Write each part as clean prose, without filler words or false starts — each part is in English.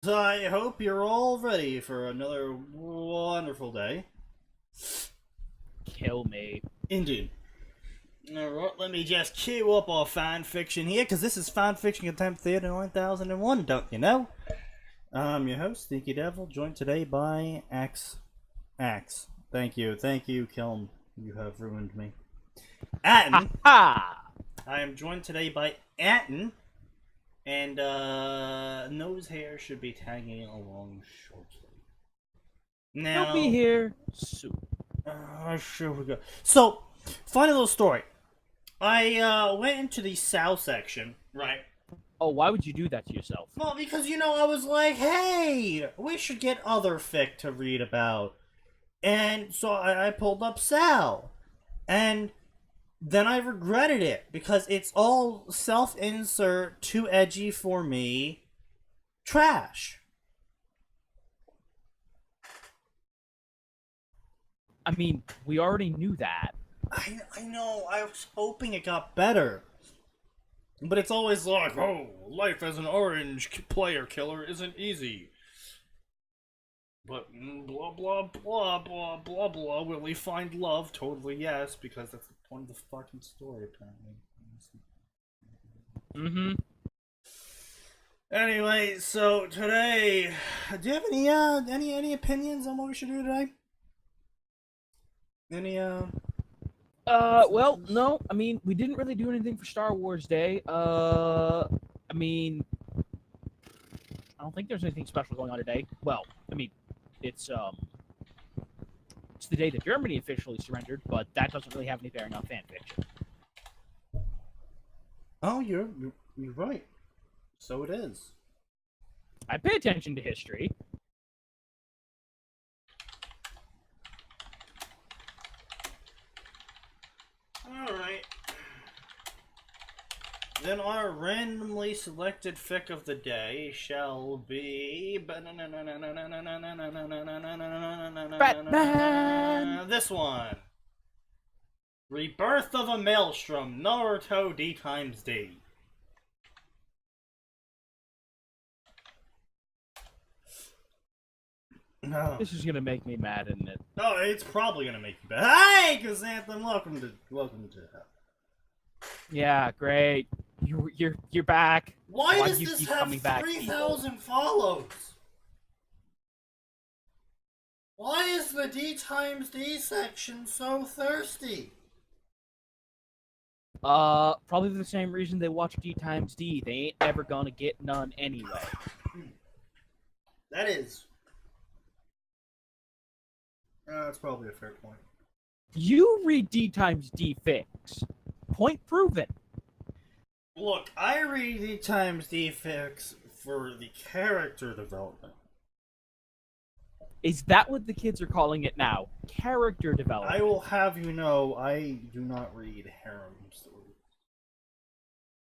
So I hope you're all ready for another wonderful day. Kill me. Indeed. Alright, let me just queue up our fanfiction here, because this is Fanfiction Contempt Theater 9001, don't you know? I'm your host, Sneaky Devil, joined today by Axe. Thank you, Kilm. You have ruined me. Atin. Ha! I am joined today by Atin. And nose hair should be tagging along shortly. Now, He'll be here soon. sure we go. So, funny little story. I went into the South section, right? Oh, why would you do that to yourself? Well, because I was like, hey, we should get other fic to read about, and so I pulled up Sal, and then I regretted it because it's all self-insert, too edgy for me, trash. I mean, we already knew that. I know, I was hoping it got better. But it's always like, oh, life as an orange player killer isn't easy. But blah, blah, blah, blah, blah, blah. Will we find love? Totally yes, because that's the point of the fucking story, apparently. Mm-hmm. Anyway, so today, do you have any opinions on what we should do today? Well, no. I mean, we didn't really do anything for Star Wars Day. I mean, I don't think there's anything special going on today. Well, I mean, it's the day that Germany officially surrendered, but that doesn't really have any bearing on fanfiction. Oh, you're right. So it is. I pay attention to history. Alright. Then our randomly selected fic of the day shall be Batman! This one. Rebirth of a Maelstrom, Naruto D times D. No. This is gonna make me mad, isn't it? Oh, it's probably gonna make you bad. Hey, Chrysanthemum, welcome to hell. Yeah, great. You're back. Why Why does do you this keep have coming back, 3,000 follows? Why is the D times D section so thirsty? Probably the same reason they watch D times D. They ain't ever gonna get none anyway. That is. That's probably a fair point. You read D times D fix. Point proven. Look, I read D times D fix for the character development. Is that what the kids are calling it now? Character development. I will have you know, I do not read harem stories.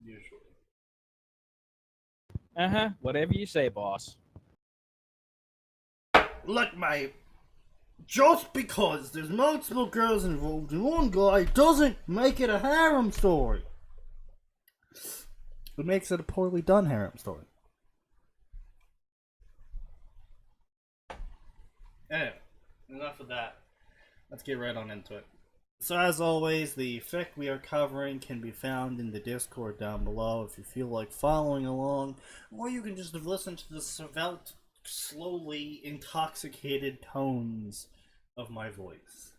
Usually. Uh-huh. Whatever you say, boss. Look, mate. Just because there's multiple girls involved in one guy doesn't make it a harem story. It makes it a poorly done harem story. Anyway, enough of that. Let's get right on into it. So as always, the fic we are covering can be found in the Discord down below if you feel like following along, or you can just listen to the svelte, slowly intoxicated tones of my voice.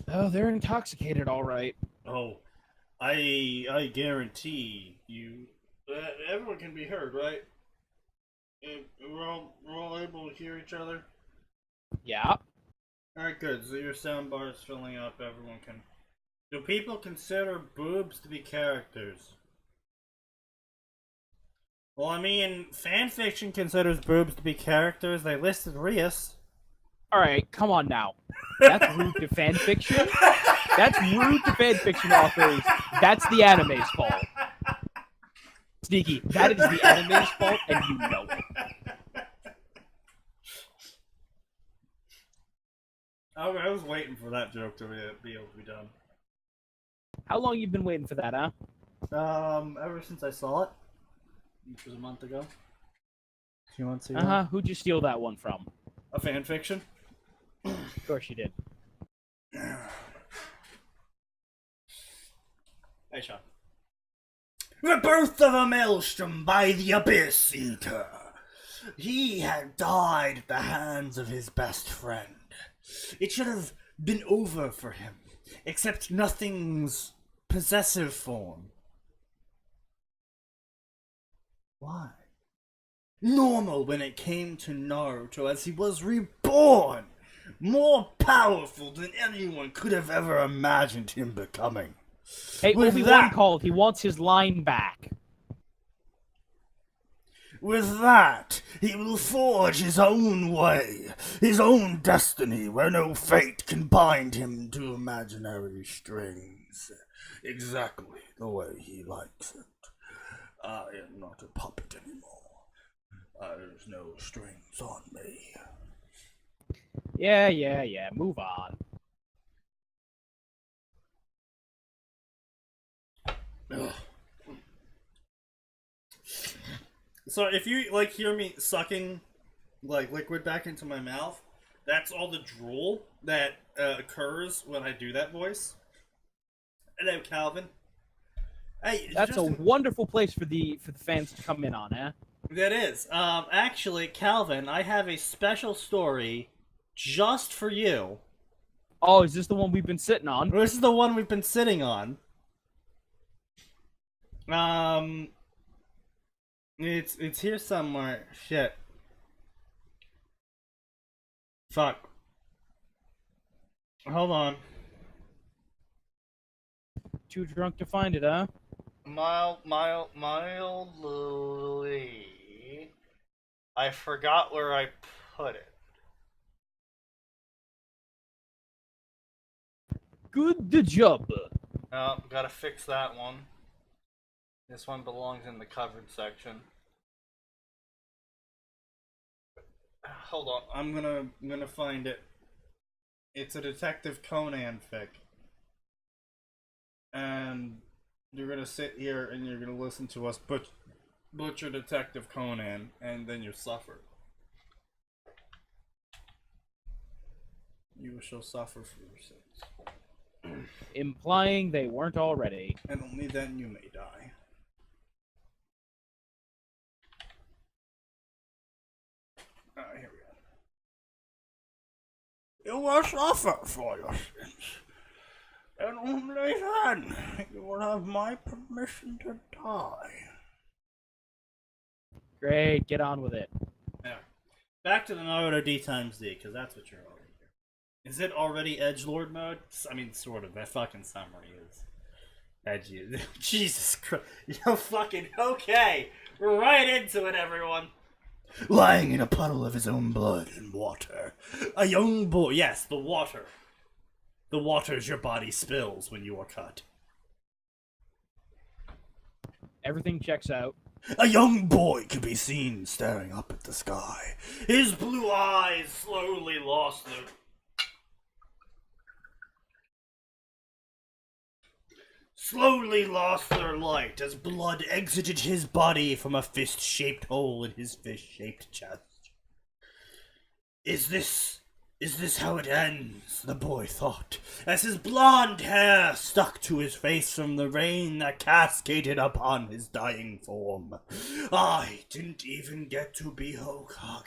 Oh, they're intoxicated, all right. Oh, I guarantee you, everyone can be heard, right? We're all able to hear each other. Yeah. All right, good. So your soundbar is filling up. Everyone can. Do people consider boobs to be characters? Well, I mean, fanfiction considers boobs to be characters. They listed Rias. All right, come on now. That's rude to fanfiction. That's rude to fanfiction authors. That's the anime's fault. Sneaky, that is the anime's fault, and you know it. I was waiting for that joke to be able to be done. How long you been waiting for that, huh? Ever since I saw it. which was a month ago. 2 months ago. Who'd you steal that one from? A fanfiction. Of course you did. Hey, Sean. The birth of a maelstrom by the Abyss Eater. He had died at the hands of his best friend. It should have been over for him, except nothing's possessive form. Why? Normal when it came to Naruto, as he was reborn, more powerful than anyone could have ever imagined him becoming. Hey, Obi-Wan called. He wants his line back. With that, he will forge his own way, his own destiny, where no fate can bind him to imaginary strings. Exactly the way he likes it. I am not a puppet anymore. There's no strings on me. Yeah. Move on. Ugh. So if you like hear me sucking like liquid back into my mouth, that's all the drool that occurs when I do that voice. Hello, Calvin. Hey, that's a wonderful place for the fans to come in on, eh? That is. Actually, Calvin, I have a special story just for you. Oh, is this the one we've been sitting on? This is the one we've been sitting on. It's here somewhere. Shit. Fuck. Hold on. Too drunk to find it, huh? Mildly. I forgot where I put it. Good job. Oh, gotta fix that one. This one belongs in the covered section. Hold on, I'm gonna find it. It's a Detective Conan fic. And you're gonna sit here and you're gonna listen to us butcher Detective Conan, and then you suffer. You shall suffer for your sins. Implying they weren't already. And only then you may die. Here we go. You will suffer for your sins. And only then you will have my permission to die. Great, get on with it. Yeah. Back to the Naruto D times D, because that's what you're already here. Is it already edgelord mode? I mean, sort of. That fucking summary is edgy. Jesus Christ. Yo, fucking, okay. We're right into it, everyone. Lying in a puddle of his own blood and water. A young boy. Yes, the water. The waters your body spills when you are cut. Everything checks out. A young boy could be seen staring up at the sky. His blue eyes slowly lost their light as blood exited his body from a fist-shaped hole in his fish-shaped chest. Is this how it ends? The boy thought, as his blonde hair stuck to his face from the rain that cascaded upon his dying form. I didn't even get to be Hokage.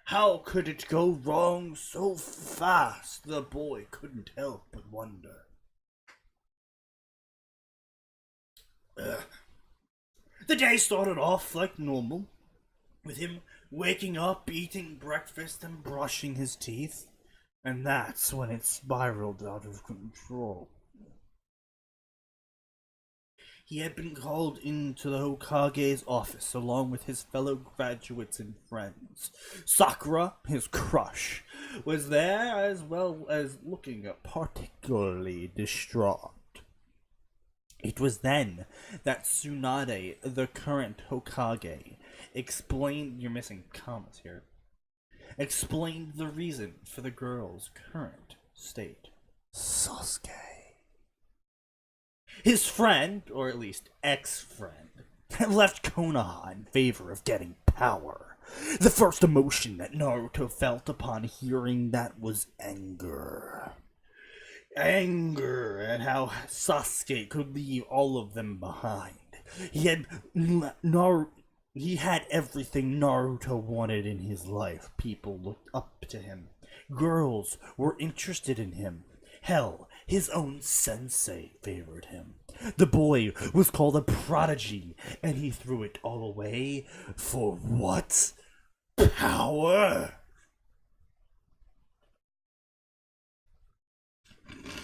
How could it go wrong so fast? The boy couldn't help but wonder. The day started off like normal, with him waking up, eating breakfast, and brushing his teeth. And that's when it spiraled out of control. He had been called into the Hokage's office along with his fellow graduates and friends. Sakura, his crush, was there as well as looking particularly distraught. It was then that Tsunade, the current Hokage, explained— you're missing commas here— explained the reason for the girl's current state. Sasuke. His friend, or at least ex-friend, and left Konoha in favor of getting power. The first emotion that Naruto felt upon hearing that was anger. Anger at how Sasuke could leave all of them behind. He had everything Naruto wanted in his life. People looked up to him. Girls were interested in him. Hell, his own sensei favored him. The boy was called a prodigy, and he threw it all away for what? Power!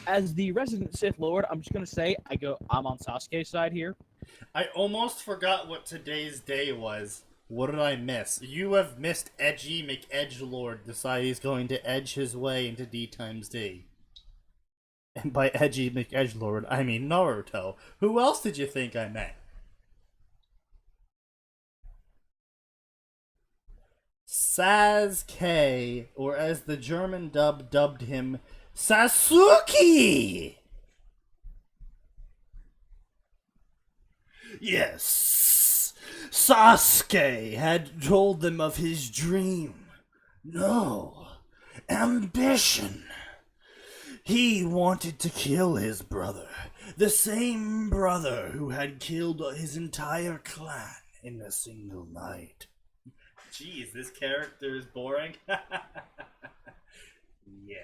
As the resident Sith Lord, I'm just gonna say I'm on Sasuke's side here. I almost forgot what today's day was. What did I miss? You have missed Edgy McEdgelord decide he's going to edge his way into D times D. And by Edgy McEdgelord, I mean Naruto. Who else did you think I meant? Sasuke, or as the German dub dubbed him, Sasuke! Yes, Sasuke had told them of his dream. No, ambition. He wanted to kill his brother, the same brother who had killed his entire clan in a single night. Jeez, this character is boring. Yeah.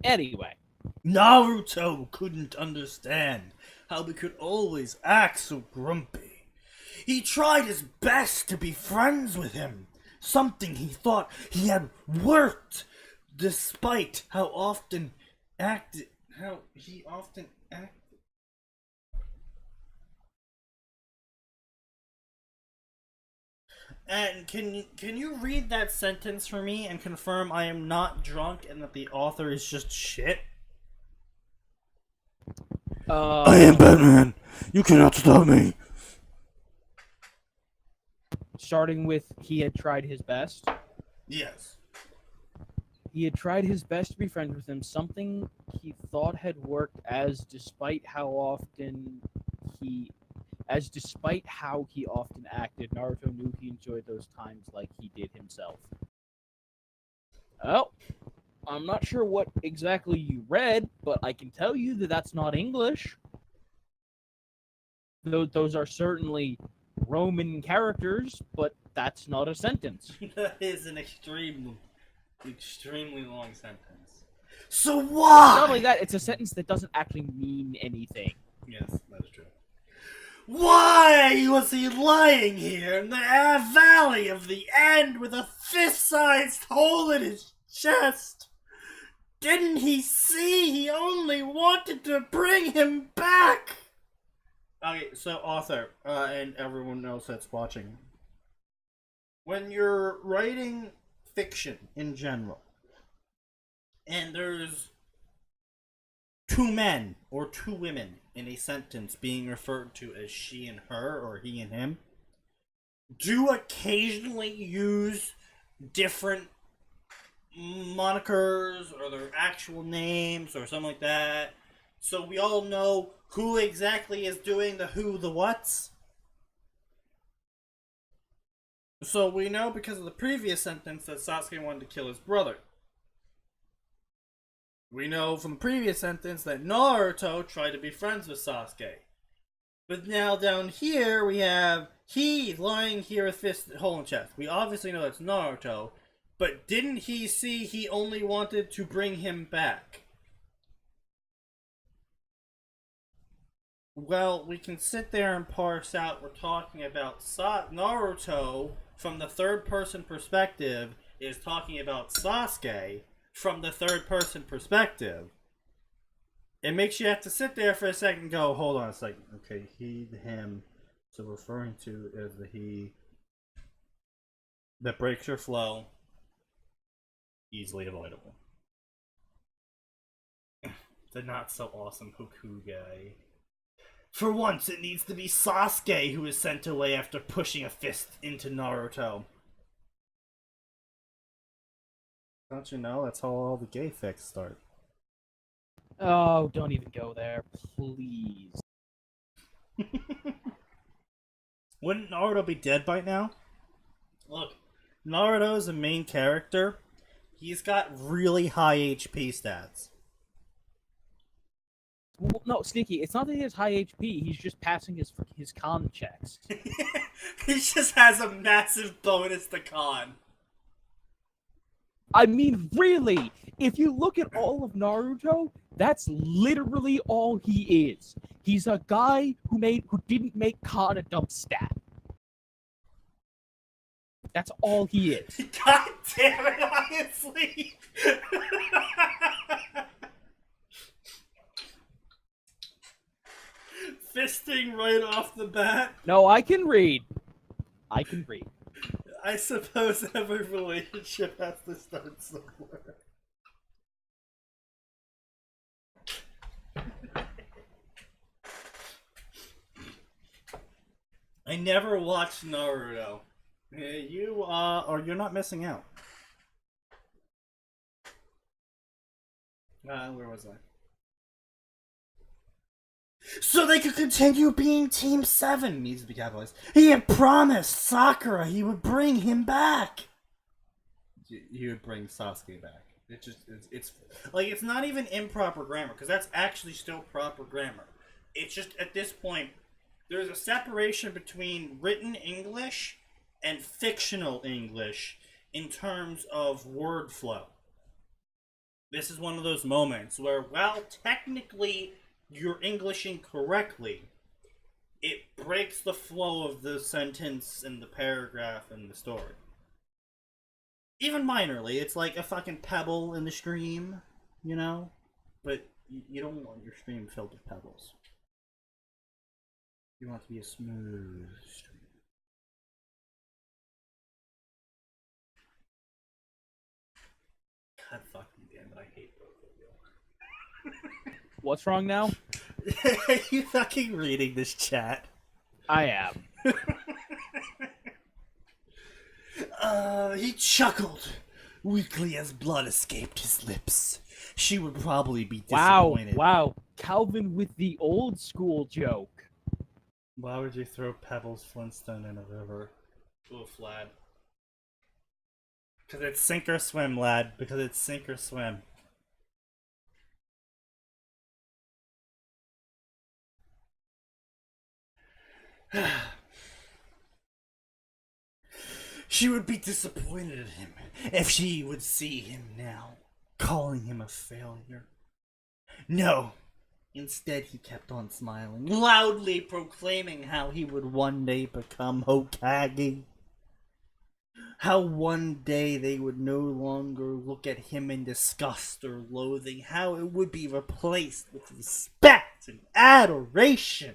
Anyway, Naruto couldn't understand how they could always act so grumpy. He tried his best to be friends with him, something he thought he had worked, despite how he often acted. And can you read that sentence for me and confirm I am not drunk and that the author is just shit? I am Batman. You cannot stop me. starting with he had tried his best. Yes. He had tried his best to be friends with him, something he thought had worked despite how he often acted, Naruto knew he enjoyed those times like he did himself. Oh, I'm not sure what exactly you read, but I can tell you that that's not English. Those are certainly Roman characters, but that's not a sentence. That is an extremely long sentence. So why? Not only that, it's a sentence that doesn't actually mean anything. Yes, that is true. Why was he lying here in the Valley of the End with a fist-sized hole in his chest? Didn't he see he only wanted to bring him back? Okay, so author, and everyone else that's watching. When you're writing fiction in general, and there's two men or two women in a sentence being referred to as she and her or he and him, do occasionally use different monikers or their actual names or something like that, so we all know who exactly is doing the who, the whats. So we know because of the previous sentence that Sasuke wanted to kill his brother. We know from the previous sentence that Naruto tried to be friends with Sasuke. But now down here we have he lying here with fist hole in chest. We obviously know that's Naruto, but didn't he see he only wanted to bring him back? Well, we can sit there and parse out we're talking about Naruto from the third person perspective is talking about Sasuke from the third person perspective. It makes you have to sit there for a second and go, hold on a second. Okay, he, him. So referring to as the he that breaks your flow, easily avoidable. The not so awesome Hokugai. For once, it needs to be Sasuke who is sent away after pushing a fist into Naruto. Don't you know? That's how all the gay fics start. Oh, don't even go there, please. Wouldn't Naruto be dead by now? Look, Naruto's a main character. He's got really high HP stats. Well, no, Sneaky, it's not that he has high HP, he's just passing his con checks. He just has a massive bonus to con. I mean, really, if you look at all of Naruto, that's literally all he is. He's a guy who didn't make con a dump stat. That's all he is. God damn it, honestly! Fisting right off the bat. No, I can read. I can read. I suppose every relationship has to start somewhere. I never watched Naruto. You're not missing out. Where was I? So they could continue being Team 7, needs to be capitalized. He had promised Sakura he would bring him back. He would bring Sasuke back. It's like, it's not even improper grammar, because that's actually still proper grammar. It's just, at this point, there's a separation between written English and fictional English in terms of word flow. This is one of those moments where, while technically you're Englishing correctly, it breaks the flow of the sentence and the paragraph and the story. Even minorly, it's like a fucking pebble in the stream, you know? But you don't want your stream filled with pebbles. You want it to be a smooth stream. God fucking damn it, I hate both of you. What's wrong now? Are you fucking reading this chat? I am. He chuckled weakly as blood escaped his lips. She would probably be disappointed. Wow. Calvin with the old school joke. Why would you throw Pebbles Flintstone in a river? Oof, lad. Because it's sink or swim, lad. Because it's sink or swim. She would be disappointed at him if she would see him now, calling him a failure. No. Instead, he kept on smiling, loudly proclaiming how he would one day become Hokage. How one day they would no longer look at him in disgust or loathing. How it would be replaced with respect and adoration.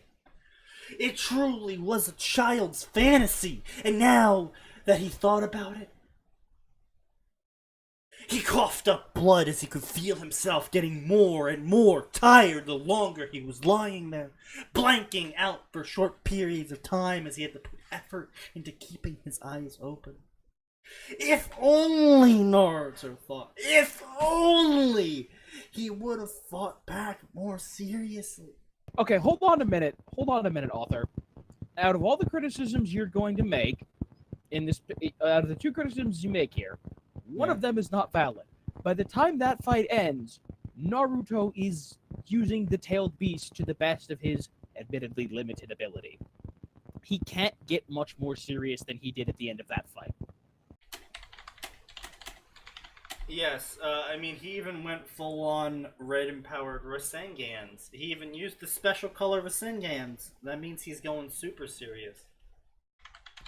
It truly was a child's fantasy, and now that he thought about it, he coughed up blood as he could feel himself getting more and more tired the longer he was lying there, blanking out for short periods of time as he had to put effort into keeping his eyes open. If only Naruto thought, if only he would have fought back more seriously. Okay, hold on a minute, author. Out of all the criticisms you're going to make in this, out of the two criticisms you make here, one of them is not valid. By the time that fight ends, Naruto is using the tailed beast to the best of his admittedly limited ability. He can't get much more serious than he did at the end of that fight. Yes, I mean, he even went full-on red-empowered Rasengans. He even used the special color Rasengans. That means he's going super serious.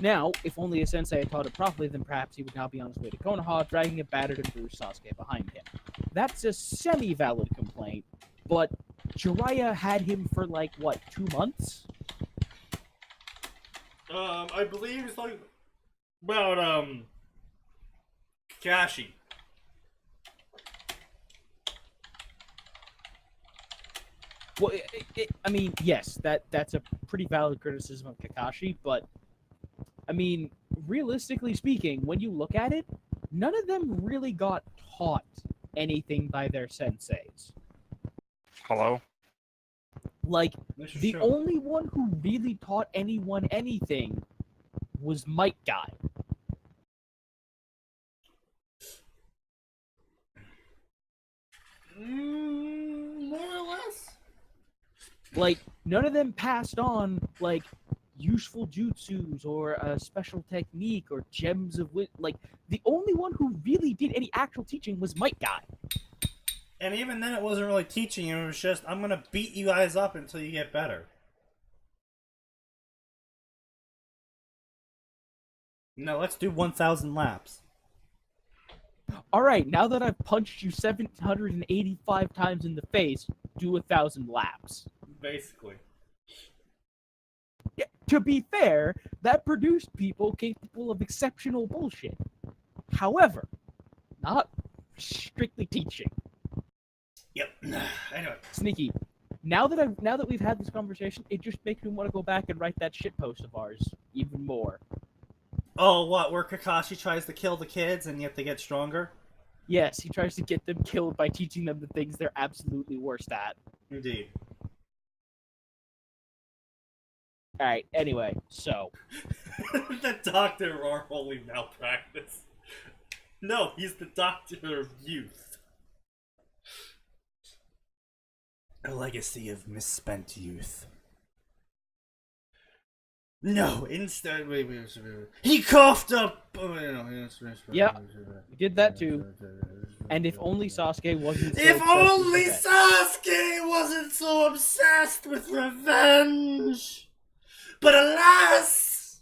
Now, if only a sensei had taught it properly, then perhaps he would now be on his way to Konoha, dragging a battered and bruised Sasuke behind him. That's a semi-valid complaint, but Jiraiya had him for, 2 months? I believe it's about, Kakashi. Well, I mean, yes, that's a pretty valid criticism of Kakashi, but I mean, realistically speaking, when you look at it, none of them really got taught anything by their senseis. Hello? Like, Mr. the Show. only one who really taught anyone anything was Mike Guy. More or less. Like, none of them passed on, like, useful jutsus or a special technique or gems of wit. Like, the only one who really did any actual teaching was Mike Guy. And even then, it wasn't really teaching you. It was just, I'm gonna beat you guys up until you get better. No, let's do 1,000 laps. Alright, now that I've punched you 785 times in the face, do 1,000 laps. Basically. Yeah, to be fair, that produced people capable of exceptional bullshit. However, not strictly teaching. Yep. Anyway. Sneaky. Now that we've had this conversation, it just makes me want to go back and write that shitpost of ours even more. Oh, what? Where Kakashi tries to kill the kids and yet they get stronger? Yes, he tries to get them killed by teaching them the things they're absolutely worst at. Indeed. Alright, anyway, so. The doctor or holy malpractice. No, he's the doctor of youth. A legacy of misspent youth. No, instead, wait. He coughed up. Yeah, we did that too. And if only Sasuke wasn't so If obsessed only with revenge. Sasuke wasn't so obsessed with revenge. But alas,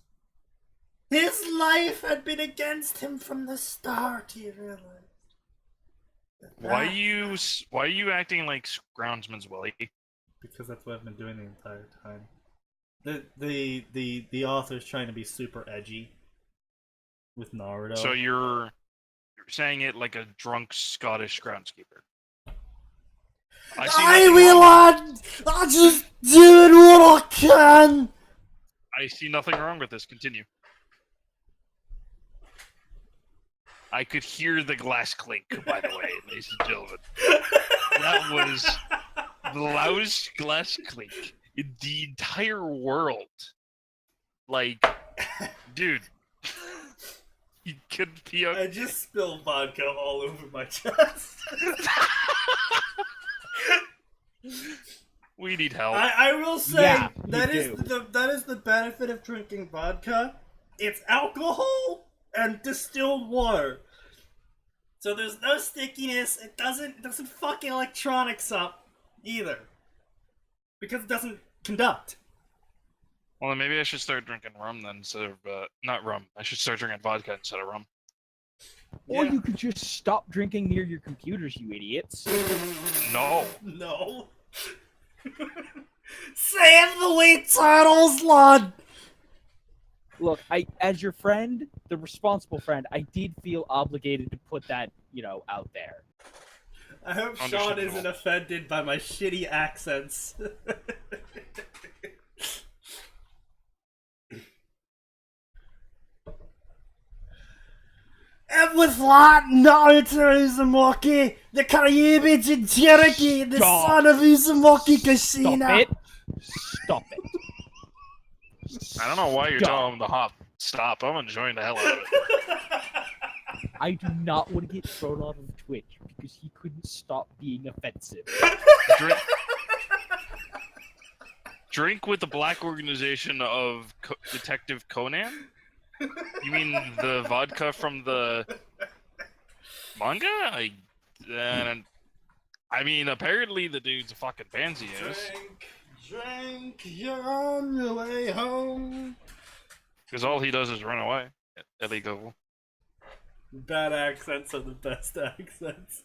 his life had been against him from the start. He realized. Why are you acting like Groundsman's Willie? Because that's what I've been doing the entire time. The author's trying to be super edgy with Naruto. So you're saying it like a drunk Scottish groundskeeper. I just doing what I can. I see nothing wrong with this. Continue. I could hear the glass clink, by the way, ladies and gentlemen. That was the loudest glass clink in the entire world. Like, dude, you could be okay. I just spilled vodka all over my chest. We need help. I will say Yeah, that you is do. that is the benefit of drinking vodka. It's alcohol and distilled water. So there's no stickiness. It doesn't fuck electronics up either. Because it doesn't conduct. Well, then maybe I should start drinking rum then instead of not rum. I should start drinking vodka instead of rum. Or Yeah. you could just stop drinking near your computers, you idiots. No. No. Save the wheat turtles, lad! Look, as your friend, the responsible friend, I did feel obligated to put that, out there. I hope Sean Understandable. isn't offended by my shitty accents. And with that, Naruto Uzumaki, the Caribbean in Cherokee, the Stop. son of Uzumaki Kushina. Stop it. I don't know why you're Stop. telling him to hop. Stop. I'm enjoying the hell out of it. I do not want to get thrown off of Twitch because he couldn't stop being offensive. Drink with the black organization of Detective Conan? You mean the vodka from the manga? I mean, apparently the dude's a fucking pansy ass. Drink, you're on your way home. Because all he does is run away. Illegal. Bad accents are the best accents.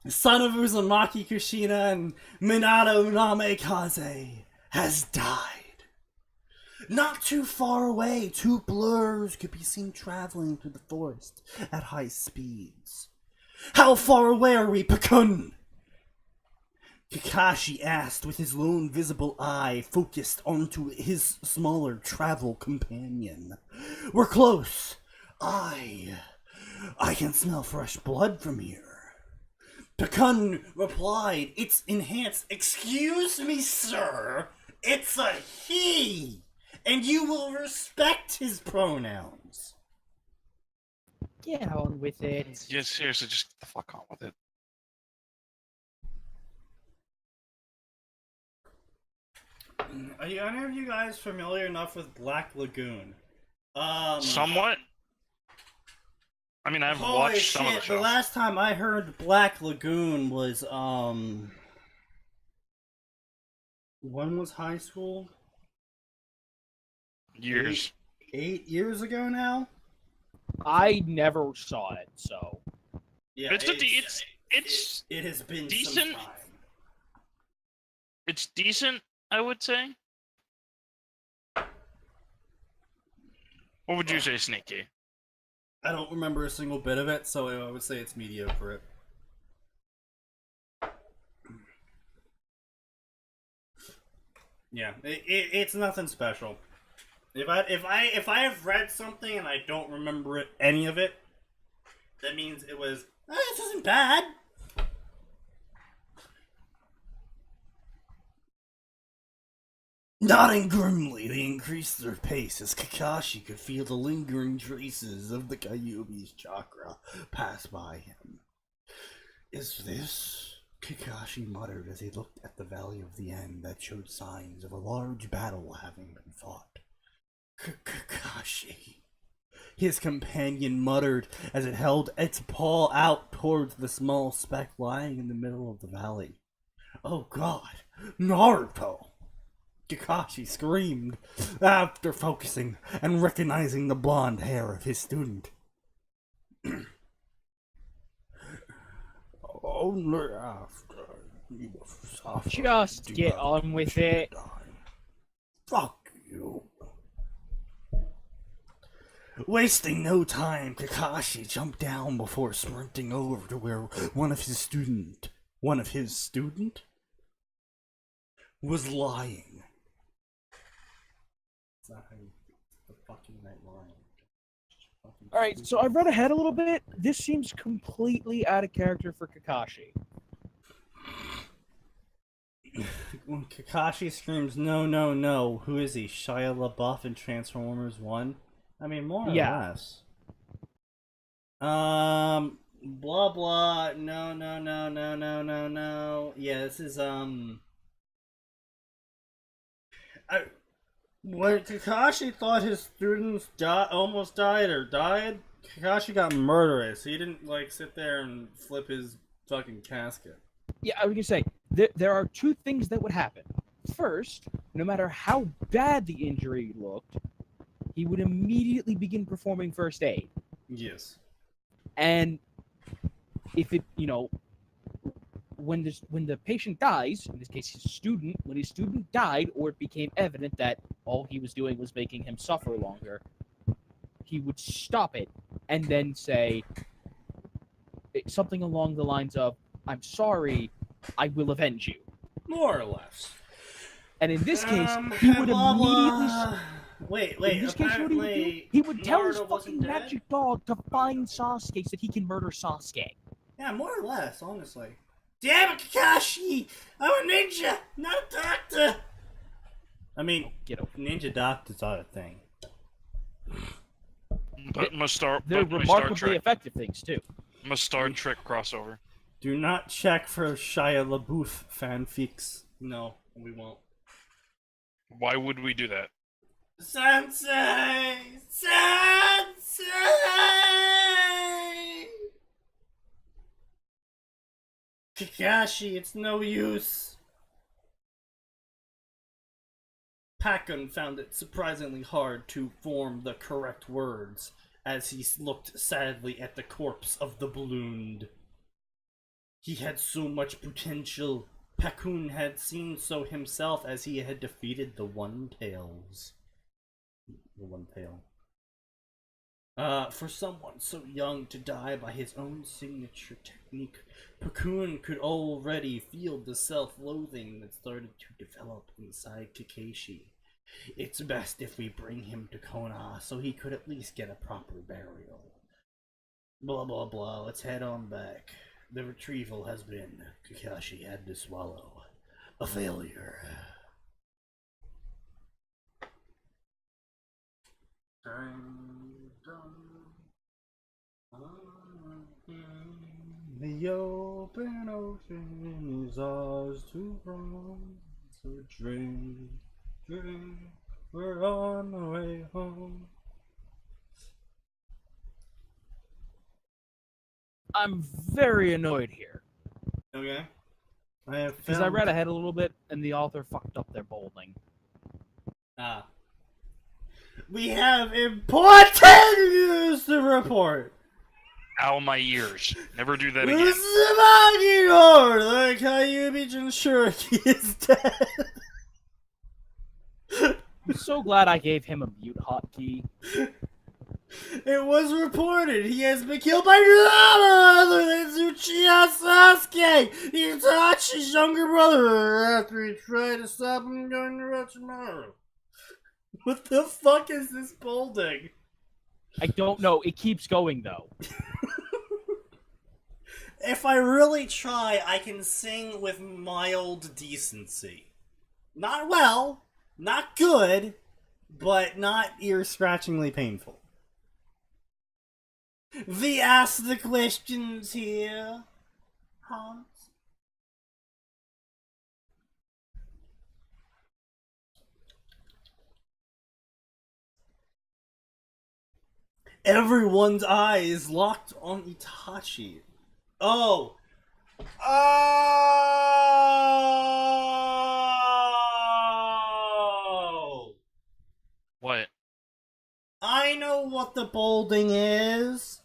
Son of Uzumaki Kushina and Minato Namikaze has died. Not too far away, two blurs could be seen traveling through the forest at high speeds. How far away are we, Pakun? Kakashi asked with his lone visible eye focused onto his smaller travel companion. We're close. I can smell fresh blood from here. Pakun replied, it's enhanced. Excuse me, sir. It's a he. And you will respect his pronouns. Get on with it. Yeah, seriously, just get the fuck on with it. Are any of you guys familiar enough with Black Lagoon? Somewhat. I mean, I've Holy watched shit, some of the shows. the last time I heard Black Lagoon was, when was high school? Years. 8 years ago now? I never saw it, so. Yeah, it has been decent. some time. It's decent, I would say. What would you say, Sneaky? I don't remember a single bit of it, so I would say it's mediocre. Yeah, it's nothing special. If I have read something and I don't remember any of it, that means it was this isn't bad. Nodding grimly, they increased their pace as Kakashi could feel the lingering traces of the Kyuubi's chakra pass by him. Is this? Kakashi muttered as he looked at the Valley of the End that showed signs of a large battle having been fought. Kakashi. His companion muttered as it held its paw out towards the small speck lying in the middle of the valley. Oh god, Naruto! Kakashi screamed after focusing and recognizing the blonde hair of his student. Only after you suffer. Just get on with it. Fuck you. Wasting no time, Kakashi jumped down before sprinting over to where one of his student was lying. It's not how you the fucking night lying. Alright, so I've read ahead a little bit. This seems completely out of character for Kakashi. When Kakashi screams, no, no, no, who is he? Shia LaBeouf in Transformers 1? I mean, more or less. Blah, blah, no, no, no, no, no, no, no. Yeah, this is, when Kakashi thought his students almost died, Kakashi got murderous. He didn't, like, sit there and flip his fucking casket. Yeah, I was gonna say, there are two things that would happen. First, no matter how bad the injury looked, he would immediately begin performing first aid. Yes. And if it, when the patient dies, in this case his student, when his student died, or it became evident that all he was doing was making him suffer longer, he would stop it and then say something along the lines of, "I'm sorry, I will avenge you." More or less. And in this case, he would immediately. Wait. In this case, what he would do? He would tell his Naruto fucking wasn't magic dog to find Sasuke so that he can murder Sasuke. Yeah, more or less, honestly. Damn it, Kakashi! I'm a ninja, not a doctor! I mean, ninja doctors are a thing. But They're remarkably effective things, too. I'm a Star Trek crossover. Do not check for Shia LaBeouf fanfics. No, we won't. Why would we do that? Sensei! Sensei! Kakashi, it's no use. Pakun found it surprisingly hard to form the correct words as he looked sadly at the corpse of the ballooned. He had so much potential. Pakun had seen so himself as he had defeated the One-Tails. The One-Tail. For someone so young to die by his own signature technique, Pakun could already feel the self-loathing that started to develop inside Kakashi. It's best if we bring him to Konoha so he could at least get a proper burial. Blah blah blah. Let's head on back. The retrieval has been, Kakashi had to swallow, a failure. The open ocean is ours to run. So drink, drink, we're on the way home. I'm very annoyed here. Okay. I have Because I read ahead a little bit, and the author fucked up their bolding. Ah. We have important news to report. Ow, my ears. Never do that The again. Tsubaki Lord, the Kyuubi Jinchuriki is dead. I'm so glad I gave him a mute hotkey. It was reported he has been killed by none other than Tsuchiya Sasuke, Itachi's younger brother, after he tried to stop him going to Orochimaru. What the fuck is this bolding? I don't know. It keeps going, though. If I really try, I can sing with mild decency. Not well, not good, but not ear-scratchingly painful. We ask the questions here, Hans. Everyone's eyes locked on Itachi. Oh! Oh! What? I know what the bolding is.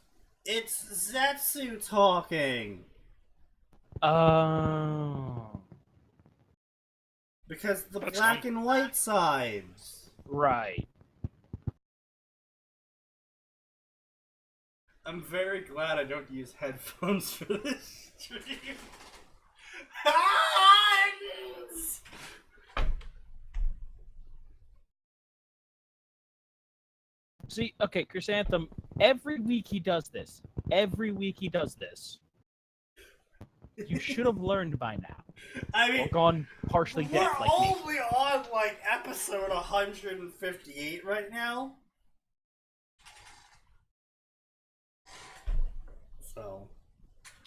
It's Zetsu talking. Oh. Because the That's black fine. and white sides. Right. I'm very glad I don't use headphones for this stream. Hans! See, okay, Chrysanthemum, every week he does this. Every week he does this. You should have learned by now. I mean, Or gone partially we're deaf like me. only on like episode 158 right now. So,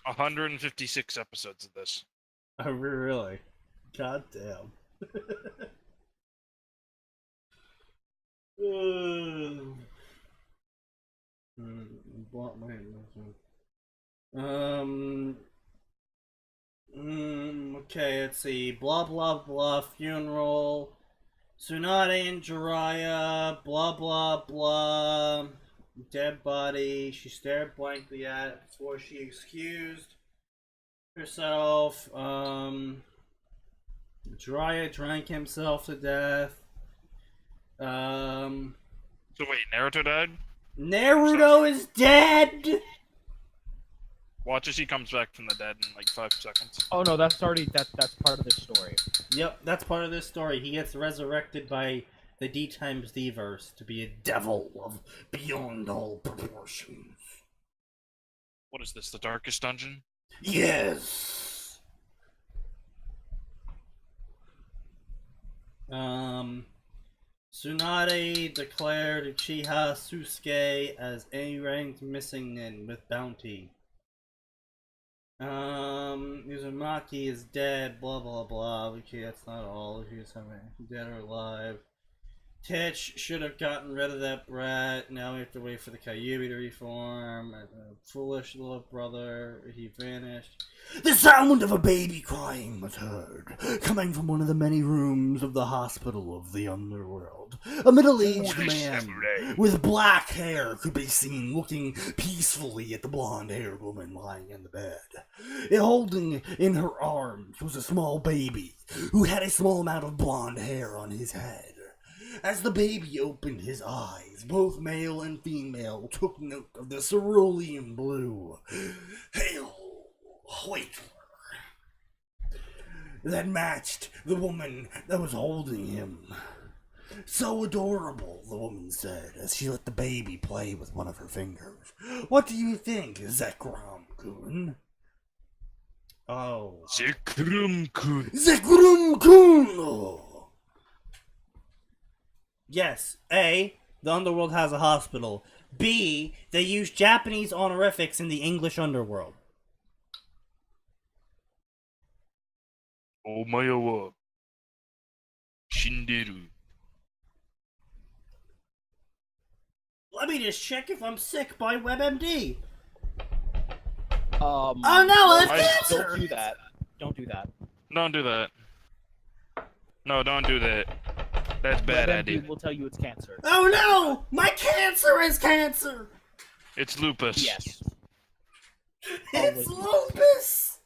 156 episodes of this. oh really? God damn. Okay, let's see. Blah blah blah funeral. Tsunade and Jiraiya. Blah blah blah. Dead body. She stared blankly at it before she excused herself. Jiraiya drank himself to death. So wait, Naruto died? Naruto is dead. Watch as he comes back from the dead in like 5 seconds. Oh no, that's already that's part of this story. Yep, that's part of this story. He gets resurrected by the D times D verse to be a devil of beyond all proportions. What is this, the darkest dungeon? Yes. Tsunade declared Uchiha Susuke as A ranked missing and with bounty. Uzumaki is dead, blah blah blah. Okay, that's not all. He's dead or alive. Titch should have gotten rid of that brat. Now we have to wait for the Kyuubi to reform. Foolish little brother, he vanished. The sound of a baby crying was heard, coming from one of the many rooms of the hospital of the underworld. A middle-aged man with black hair could be seen looking peacefully at the blonde-haired woman lying in the bed. Holding in her arms was a small baby who had a small amount of blonde hair on his head. As the baby opened his eyes, both male and female took note of the cerulean blue, pale white that matched the woman that was holding him. So adorable, the woman said, as she let the baby play with one of her fingers. What do you think, Zekrom-kun? Oh. Zekrom-kun. Zekrom-kun! Oh. Yes, A, the underworld has a hospital. B, they use Japanese honorifics in the English underworld. Omae wa shinderu. Let me just check if I'm sick by WebMD. Oh no, that's cancer! Don't do that. Don't do that. Don't do that. No, don't do that. That's bad idea. Will tell you it's cancer. Oh no! My cancer is cancer! It's lupus. Yes. It's lupus!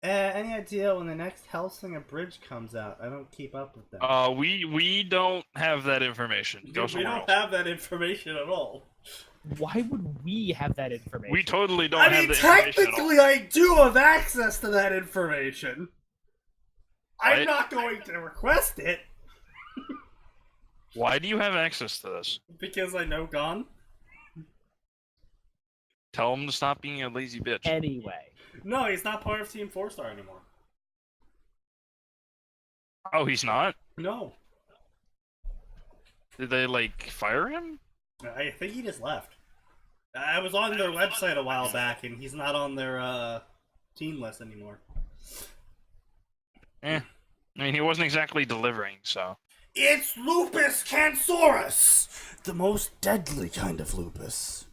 Any idea when the next Hellsinger Bridge comes out? I don't keep up with that. We don't have that information. Go We somewhere don't else. have that information at all. Why would we have that information? We totally don't I have mean, the information at all. technically, I do have access to that information. I'm Right. not going to request it Why do you have access to this? because I know Gon. Tell him to stop being a lazy bitch. Anyway. No, he's not part of Team 4-Star anymore. Oh, he's not? No. Did they, like, fire him? I think he just left. I was on their website a while back, and he's not on their team list anymore. I mean, he wasn't exactly delivering, so... It's Lupus Cancerous! The most deadly kind of lupus.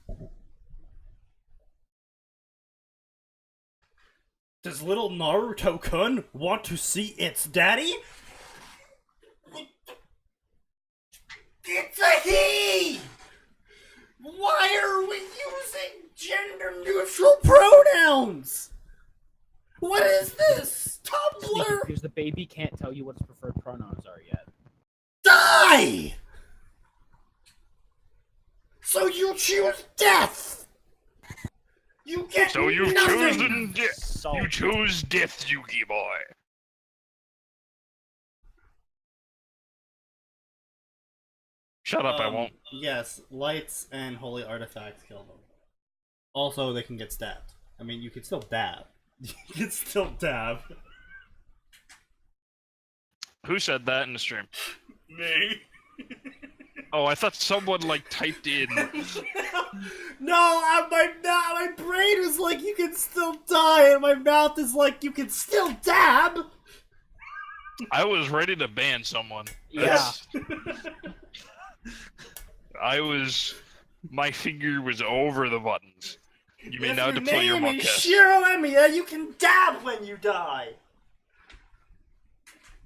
Does little Naruto-kun want to see its daddy? It's a he! Why are we using gender-neutral pronouns? What is this? Tumblr? Because the baby can't tell you what its preferred pronouns are yet. Die! So you choose death! You get So you've nothing! chosen death! You chose death, Yuki boy! Shut up, I won't. Yes, lights and holy artifacts kill them. Also, they can get stabbed. I mean, you can still dab. You can still dab. Who said that in the stream? Me. Oh, I thought someone, like, typed in... No, my brain was like, you can still die, and my mouth is like, you can still dab! I was ready to ban someone. Yeah. My finger was over the buttons. You may now deploy your name is monkess. Shiro Emiya, you can dab when you die!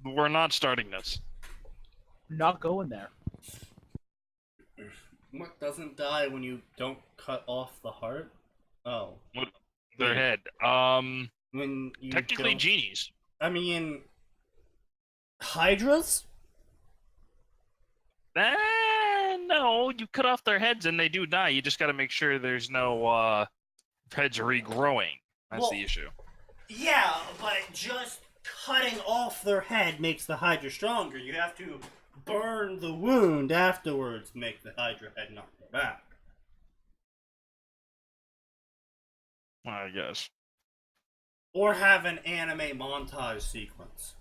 We're not starting this. Not going there. What doesn't die when you don't cut off the heart? Oh. Their head. When you Technically don't... genies. I mean... Hydras? No, you cut off their heads and they do die. You just gotta make sure there's no, heads regrowing. That's the issue. Yeah, but just cutting off their head makes the Hydra stronger. You have to burn the wound afterwards to make the Hydra head not go back. I guess. Or have an anime montage sequence.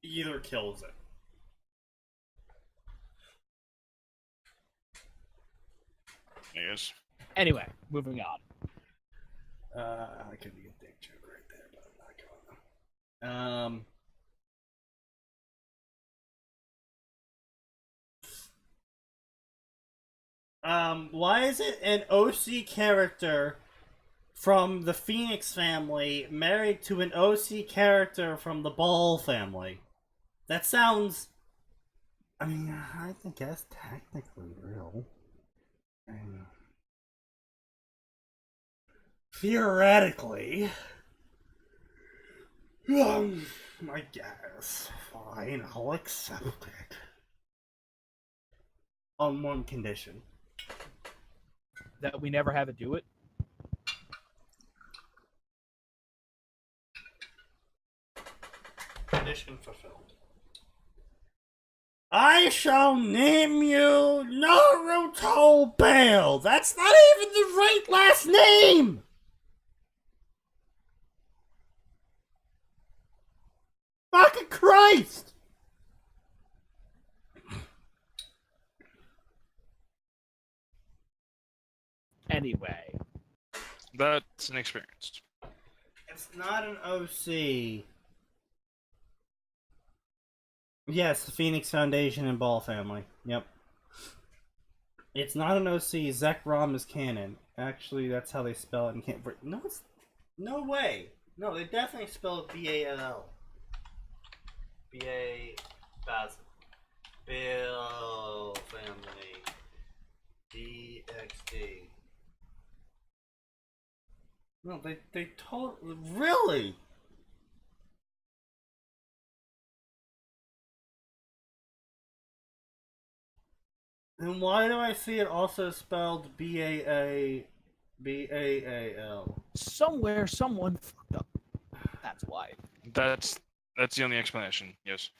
Either kills it. I guess. Anyway, moving on. I could be a dick joke right there, but I'm not going to. Why is it an OC character from the Phoenix family married to an OC character from the Ball family? That sounds... I mean, I guess technically real. Theoretically. I guess. Fine, I'll accept it. On one condition. That we never have it do it? mission fulfilled. I shall name you Naruto Bale. That's not even the right last name. Fucking Christ. Anyway. That's an experience. It's not an OC. Yes, the Phoenix Foundation and Ball family. Yep. It's not an OC. Zekrom is canon. Actually, that's how they spell it in canon. No, it's... No way. No, they definitely spell it B-A-L-L. B-A... Baz. Bill family. D-X-D. No, they totally... Really? Then why do I see it also spelled B-A-A... B-A-A-L? Somewhere, someone fucked up. That's why. That's the only explanation. Yes.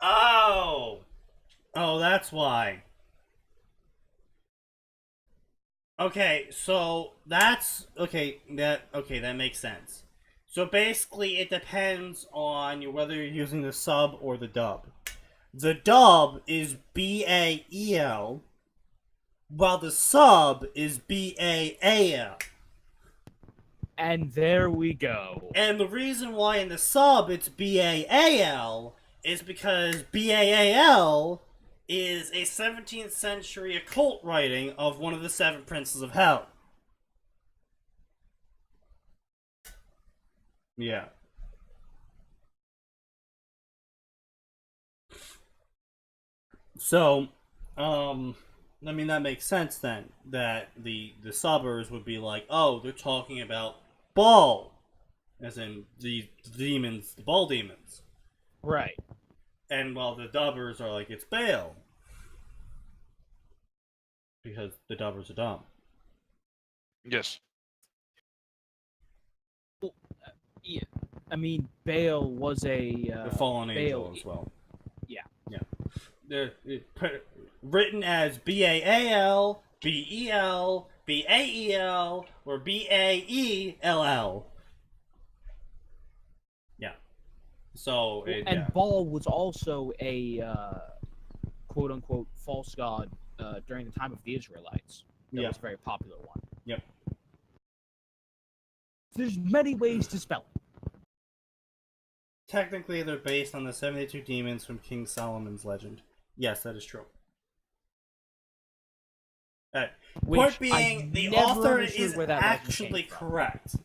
Oh! Oh, that's why. Okay, so that's... Okay, that makes sense. So basically, it depends on whether you're using the sub or the dub. The dub is B-A-E-L, while the sub is B-A-A-L. And there we go. And the reason why in the sub it's B-A-A-L is because B-A-A-L is a 17th century occult writing of one of the seven princes of hell. Yeah. So, I mean, that makes sense then, that the subbers would be like, oh, they're talking about Ball, as in the demons, the Ball demons. Right. And while the dubbers are like, it's Bale. Because the dubbers are dumb. Yes. Well, yeah. I mean, Bale was a... the fallen Bale, angel as well. Yeah. Yeah. They're written as B-A-A-L, B-E-L, B-A-E-L, or B-A-E-L-L. Yeah. So, Ball was also a quote-unquote false god during the time of the Israelites. That was a very popular one. Yep. There's many ways to spell it. Technically, they're based on the 72 demons from King Solomon's legend. Yes, that is true. Point being, the author is actually correct.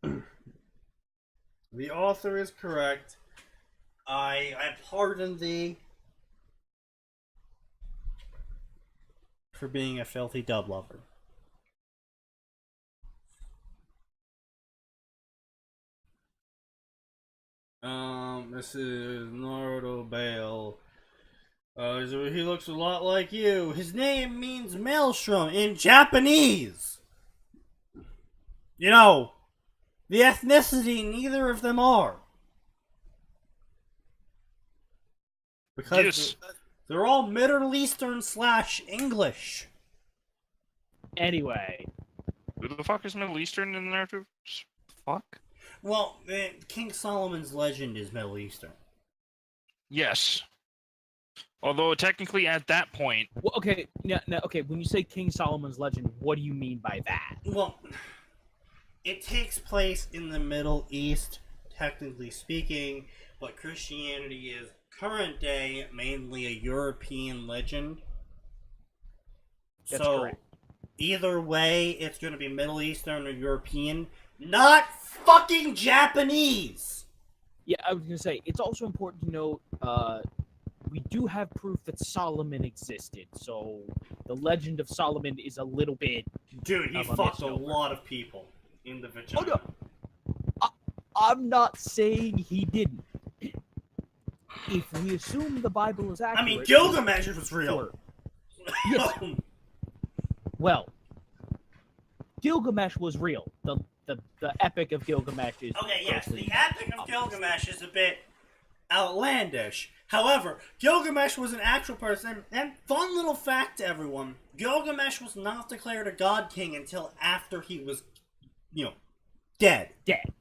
The author is correct. I pardon thee for being a filthy dub lover. This is Naruto Bale. He looks a lot like you. His name means maelstrom in Japanese. You know, the ethnicity neither of them are. Because Yes. they're all Middle Eastern / English. Anyway. Who the fuck is Middle Eastern in Naruto? Fuck. Well, King Solomon's legend is Middle Eastern. Yes. Although technically at that point, Well, okay, okay. When you say King Solomon's legend, what do you mean by that? Well, it takes place in the Middle East, technically speaking, but Christianity is current day mainly a European legend. That's so correct. Either way, it's going to be Middle Eastern or European, not fucking Japanese. Yeah, I was gonna say it's also important to note we do have proof that Solomon existed. So the legend of Solomon is a little bit. Dude, he of a fucked a misnomer. lot of people in the vagina. Oh, no. I'm not saying he didn't. If we assume the Bible is accurate, I mean, Gilgamesh was real. Sure. Yes. Well, Gilgamesh was real. The Epic of Gilgamesh is. Okay, yes, the totally Epic of obvious. Gilgamesh is a bit outlandish. However, Gilgamesh was an actual person, and fun little fact to everyone, Gilgamesh was not declared a god king until after he was, dead. Dead.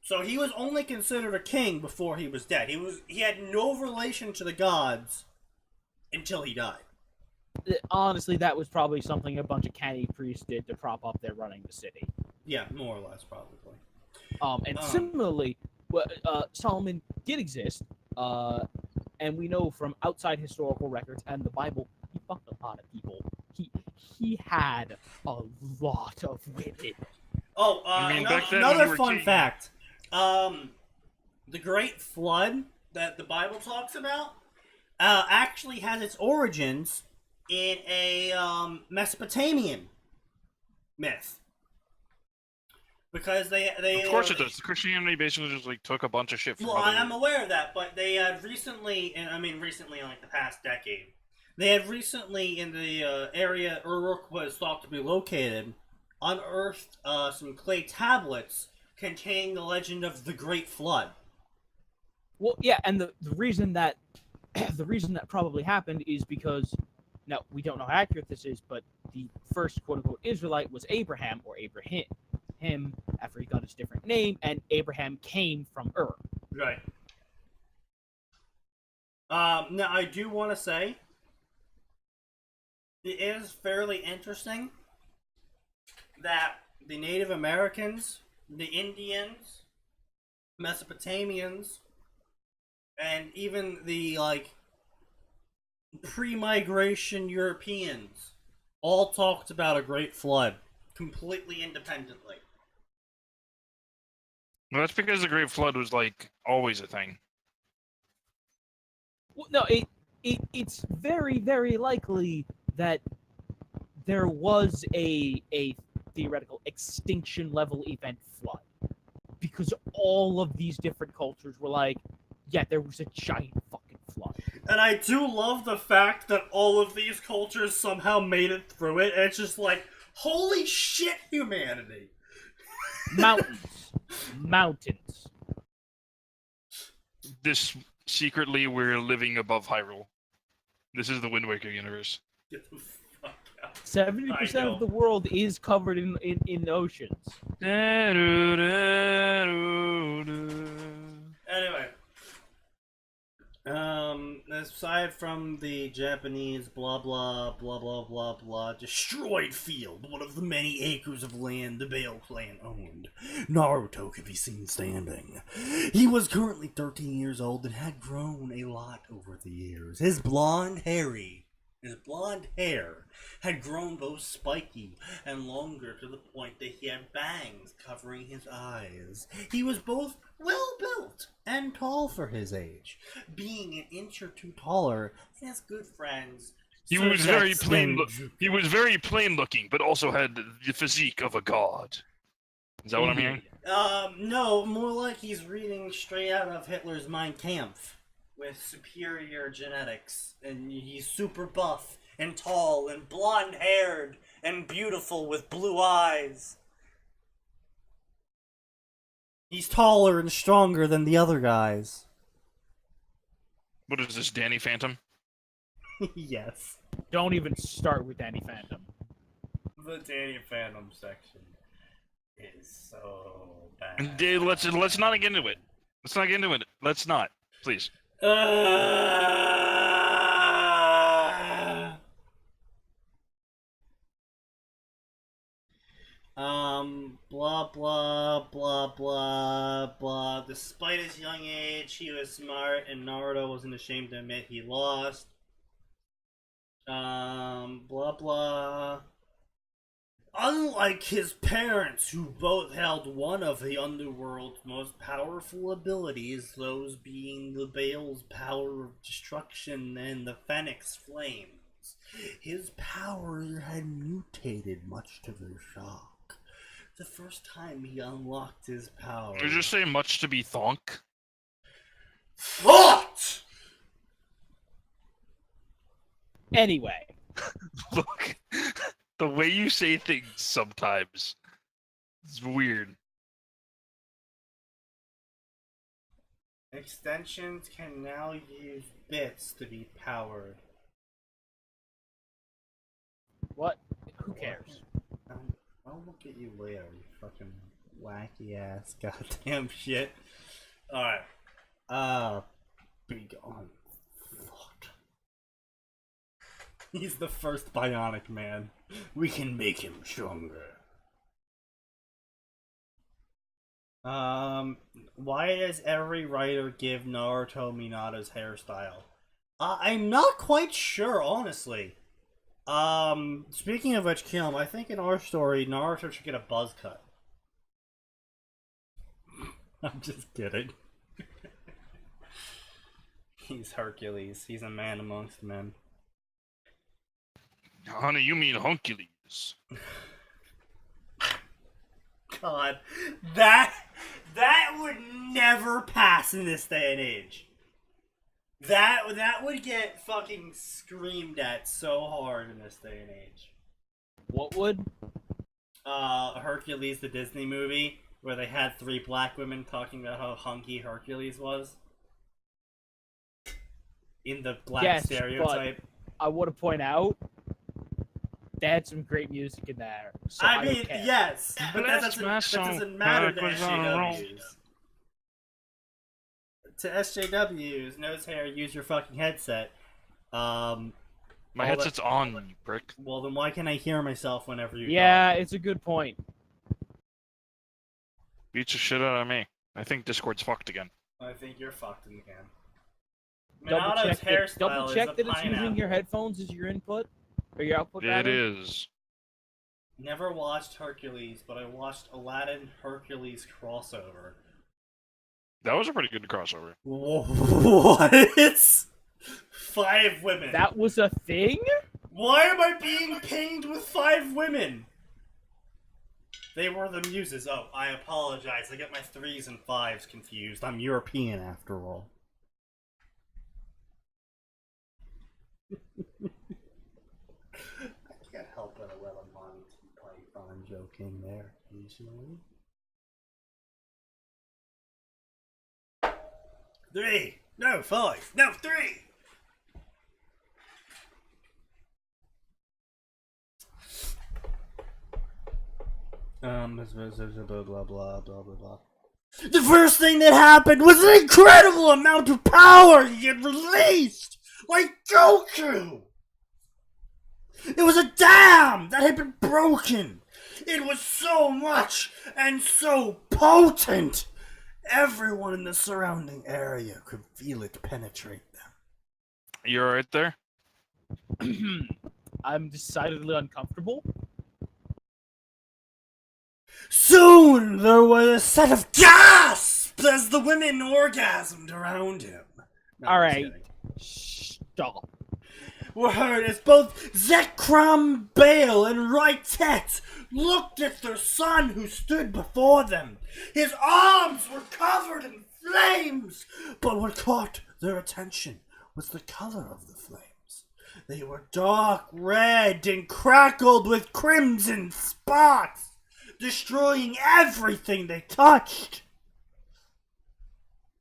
So he was only considered a king before he was dead. He had no relation to the gods until he died. Honestly, that was probably something a bunch of canny priests did to prop up their running the city. Yeah, more or less, probably. And similarly, Solomon did exist, and we know from outside historical records and the Bible, he fucked a lot of people. He had a lot of women. Oh, back then when another you were fun king- fact. The Great Flood that the Bible talks about actually has its origins in a Mesopotamian myth. Because they Of course it does. Christianity basically just like took a bunch of shit from Well, other... I'm aware of that, but they had recently, recently in like the past decade, they had recently in the area Uruk was thought to be located, unearthed some clay tablets containing the legend of the Great Flood. Well, yeah, and the reason that the reason that probably happened is because now we don't know how accurate this is, but the first quote unquote Israelite was Abraham or Abraham. Him after he got his different name, and Abraham came from Ur. Right. Now I do want to say it is fairly interesting that the Native Americans, the Indians, Mesopotamians, and even the pre-migration Europeans all talked about a great flood completely independently. Well, that's because the Great Flood was like always a thing. Well, no, it's very, very likely that there was a theoretical extinction level event flood, because all of these different cultures were like, yeah, there was a giant fucking flood. And I do love the fact that all of these cultures somehow made it through it. And it's just like, holy shit, humanity! Mountains. This secretly we're living above Hyrule. This is the Wind Waker universe. Get the fuck out. 70% I know. of the world is covered in oceans. Anyway, aside from the Japanese blah blah blah blah blah blah destroyed field, one of the many acres of land the Bale clan owned, Naruto could be seen standing. He was currently 13 years old and had grown a lot over the years. His blonde hair had grown both spiky and longer to the point that he had bangs covering his eyes. He was both well-built and tall for his age, being an inch or two taller than his good friends. He was very plain. He was very plain looking, but also had the physique of a god. Is that what I'm hearing? No, more like he's reading straight out of Hitler's Mein Kampf with superior genetics, and he's super buff and tall and blonde-haired and beautiful with blue eyes. He's taller and stronger than the other guys. What is this, Danny Phantom? Yes. Don't even start with Danny Phantom. The Danny Phantom section is so bad. Dude, let's not get into it. Let's not get into it. Let's not, please. Blah blah blah blah blah. Despite his young age, he was smart, and Naruto wasn't ashamed to admit he lost. Blah blah. Unlike his parents, who both held one of the underworld's most powerful abilities, those being the Bale's power of destruction and the Phoenix flames, his power had mutated, much to their shock. The first time he unlocked his power... Did you just say much to be thonk? What? Anyway. Look, the way you say things sometimes is weird. Extensions can now use bits to be powered. What? Who cares? I'll look at you later, you fucking wacky ass goddamn shit. Alright. Be gone. Fuck. He's the first bionic man. We can make him stronger. Why does every writer give Naruto Minato's hairstyle? I'm not quite sure, honestly. Speaking of which, Kim, I think in our story, Naruto should get a buzz cut. I'm just kidding. He's Hercules. He's a man amongst men. Honey, you mean Huncules. God, that would never pass in this day and age. That would get fucking screamed at so hard in this day and age. What would? Hercules, the Disney movie, where they had 3 black women talking about how hunky Hercules was. In the black stereotype. But I want to point out they had some great music in there. So I mean, yes, but that doesn't matter to SJWs. To SJWs, nose hair, use your fucking headset. My headset's on, you prick. Well, then why can't I hear myself whenever you Yeah, talk? it's a good point. Beats the shit out of me. I think Discord's fucked again. I think you're fucked again. Double Minato's check hairstyle is that a it's using pineapple. your headphones as your input? Or your output, It rather? is. Never watched Hercules, but I watched Aladdin Hercules crossover. That was a pretty good crossover. What? 5 women. That was a thing? Why am I being pinged with 5 women? They were the muses. Oh, I apologize. I get my 3s and 5s confused. I'm European after all. I can't help but a little Monty Python joking there occasionally. 3! No, 5! No, 3! Blah blah blah blah blah. The first thing that happened was an incredible amount of power he had released! Like Goku! It was a dam that had been broken! It was so much and so potent! Everyone in the surrounding area could feel it penetrate them. You alright there? I'm decidedly uncomfortable. Soon there was a set of gasps as the women orgasmed around him. No, I'm Alright. just kidding. Stop. Were heard as both Zekrom Bale and Raitet looked at their son who stood before them. His arms were covered in flames, but what caught their attention was the color of the flames. They were dark red and crackled with crimson spots, destroying everything they touched.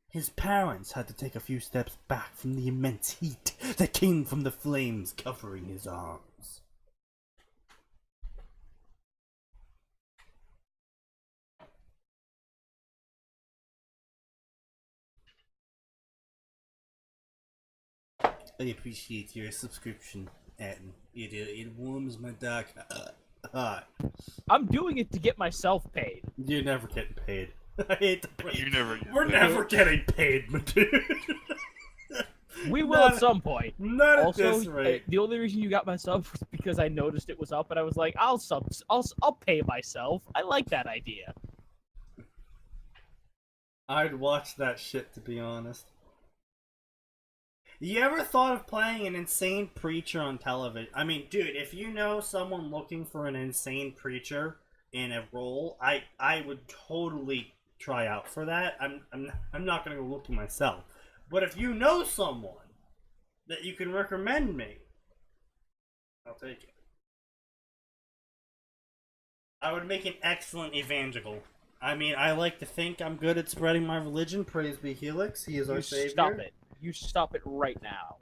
His parents had to take a few steps back from the immense heat that came from the flames covering his arms. I appreciate your subscription, Atin. It warms my dark heart. I'm doing it to get myself paid. You're never getting paid. I hate to put You never. We're never getting paid, my dude. We will Not- at some point. Not at Also, this rate. the only reason you got my sub was because I noticed it was up, and I was like, I'll pay myself. I like that idea. I'd watch that shit, to be honest. You ever thought of playing an insane preacher on television? I mean, dude, if you know someone looking for an insane preacher in a role, I would totally try out for that. I'm not gonna go looking myself. But if you know someone that you can recommend me, I'll take it. I would make an excellent evangelical. I mean, I like to think I'm good at spreading my religion. Praise be Helix. He is our savior. Stop it. You stop it right now.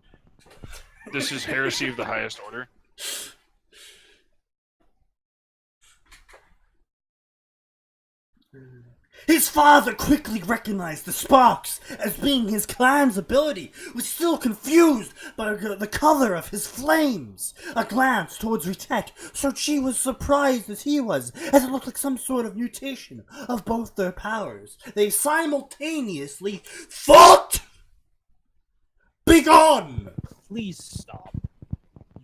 This is heresy of the highest order. His father quickly recognized the sparks as being his clan's ability, was still confused by the color of his flames. A glance towards Ritek, so she was surprised as he was, as it looked like some sort of mutation of both their powers. They simultaneously fought! Begone! Please stop.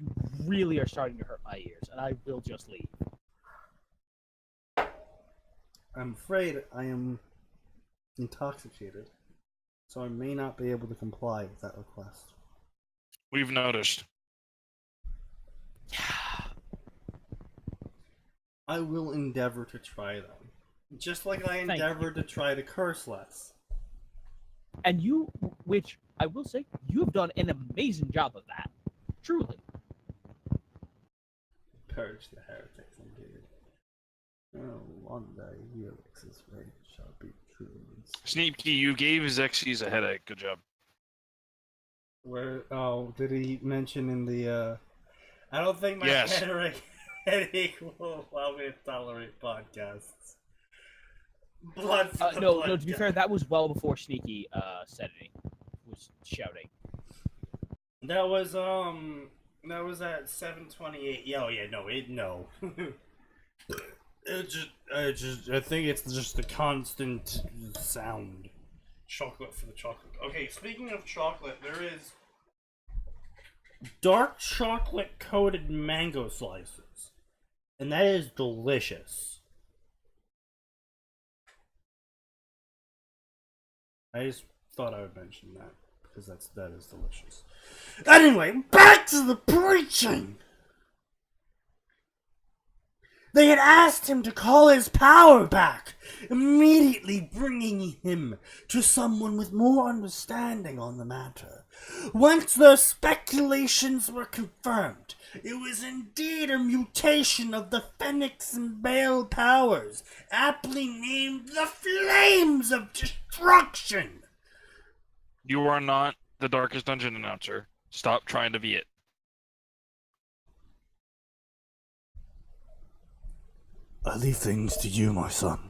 You really are starting to hurt my ears, and I will just leave. I'm afraid I am intoxicated, so I may not be able to comply with that request. We've noticed. I will endeavor to try them. Just like I Thank endeavored to try to curse less. And you, which I will say, you have done an amazing job of that. Truly. Purge the heretics indeed. Oh, one day Helix's reign shall be true. Sneaky, you gave Xyz a headache. Good job. Where? Oh, did he mention in the? I don't think my Yes. headache will allow me to tolerate podcasts. Blood. For the No, blood no. To be guy. fair, that was well before Sneaky said anything. Was shouting. That was at 7:28. Oh yeah, no. I think it's just the constant sound. Chocolate for the chocolate. Okay, speaking of chocolate, there is dark chocolate coated mango slices, and that is delicious. I just thought I would mention that because that is delicious. Anyway, back to the preaching. They had asked him to call his power back, immediately bringing him to someone with more understanding on the matter. Once their speculations were confirmed, it was indeed a mutation of the Phoenix and Baal powers, aptly named the Flames of Destruction. You are not the Darkest Dungeon announcer. Stop trying to be it. I leave things to you, my son.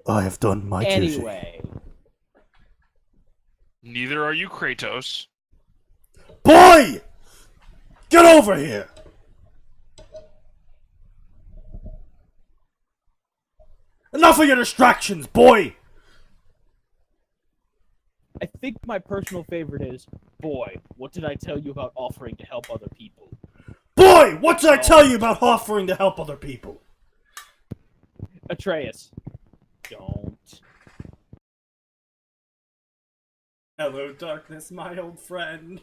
I have done my duty. Anyway. Neither are you Kratos. Boy! Get over here! Enough of your distractions, boy! I think my personal favorite is, boy, what did I tell you about offering to help other people? Boy, what did I tell you about offering to help other people? Atreus. Don't. Hello, darkness, my old friend.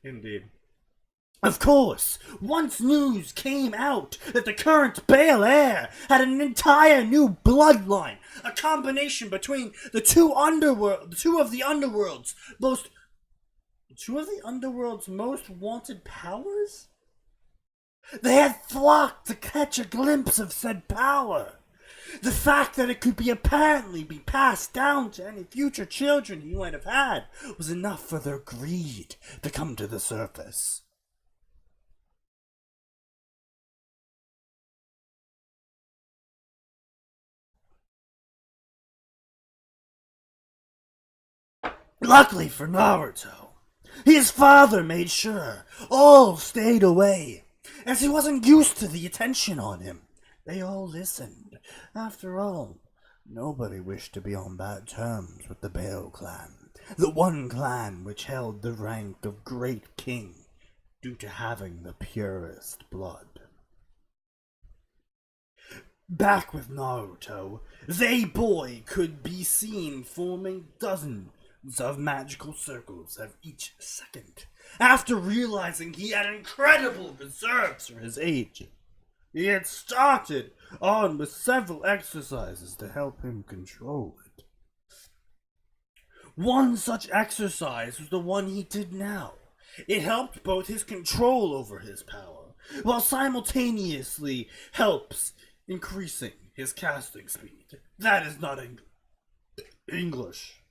Indeed. Of course, once news came out that the current Baal heir had an entire new bloodline, a combination between the two of the underworld's most wanted powers? They had flocked to catch a glimpse of said power. The fact that it could apparently be passed down to any future children he might have had was enough for their greed to come to the surface. Luckily for Naruto, his father made sure all stayed away, as he wasn't used to the attention on him. They all listened. After all, nobody wished to be on bad terms with the Baal clan. the one clan which held the rank of great king due to having the purest blood. Back with Naruto, they boy could be seen forming dozens of magical circles of each second. After realizing he had incredible reserves for his age, he had started on with several exercises to help him control it. One such exercise was the one he did now. It helped both his control over his power, while simultaneously helps increasing his casting speed. That is not English.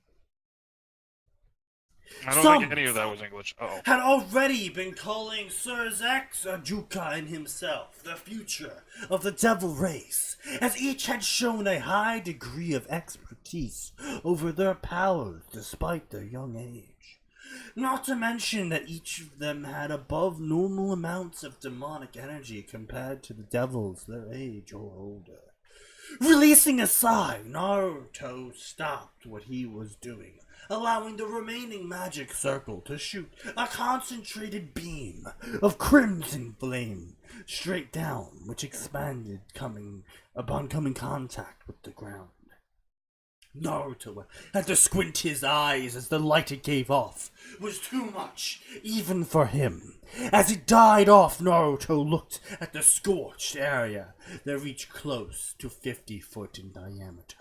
I don't think any of that was English. Uh-oh. Had already been calling Sir Zex a Jukai himself, the future of the devil race, as each had shown a high degree of expertise over their powers despite their young age. Not to mention that each of them had above normal amounts of demonic energy compared to the devils their age or older. Releasing a sigh, Naruto stopped what he was doing, allowing the remaining magic circle to shoot a concentrated beam of crimson flame straight down, which expanded upon coming contact with the ground. Naruto had to squint his eyes as the light it gave off was too much, even for him. As it died off, Naruto looked at the scorched area that reached close to 50 foot in diameter.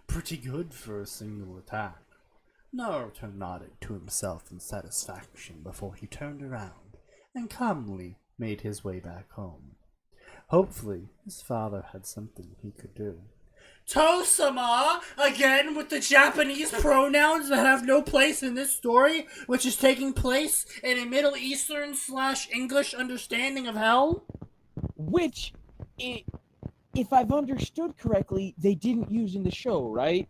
Pretty good for a single attack. Naruto nodded to himself in satisfaction before he turned around and calmly made his way back home. Hopefully, his father had something he could do. Tosama! Again with the Japanese pronouns that have no place in this story, which is taking place in a Middle Eastern / English understanding of hell? Which, if I've understood correctly, they didn't use in the show, right?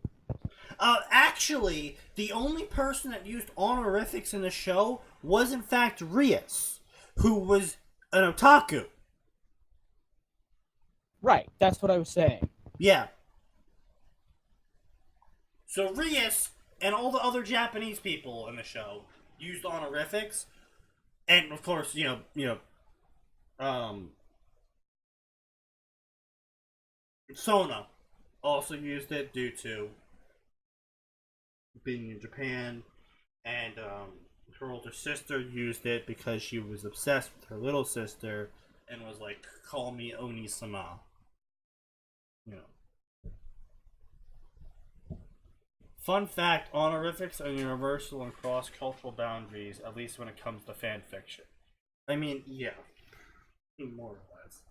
Actually, the only person that used honorifics in the show was in fact Rias, who was an otaku. Right, that's what I was saying. Yeah. So Rias and all the other Japanese people in the show used honorifics, and of course, Sona also used it due to being in Japan, and her older sister used it because she was obsessed with her little sister and was like, "Call me Oni-sama." Fun fact, honorifics are universal and cross-cultural boundaries, at least when it comes to fan fiction. I mean, yeah. More or less.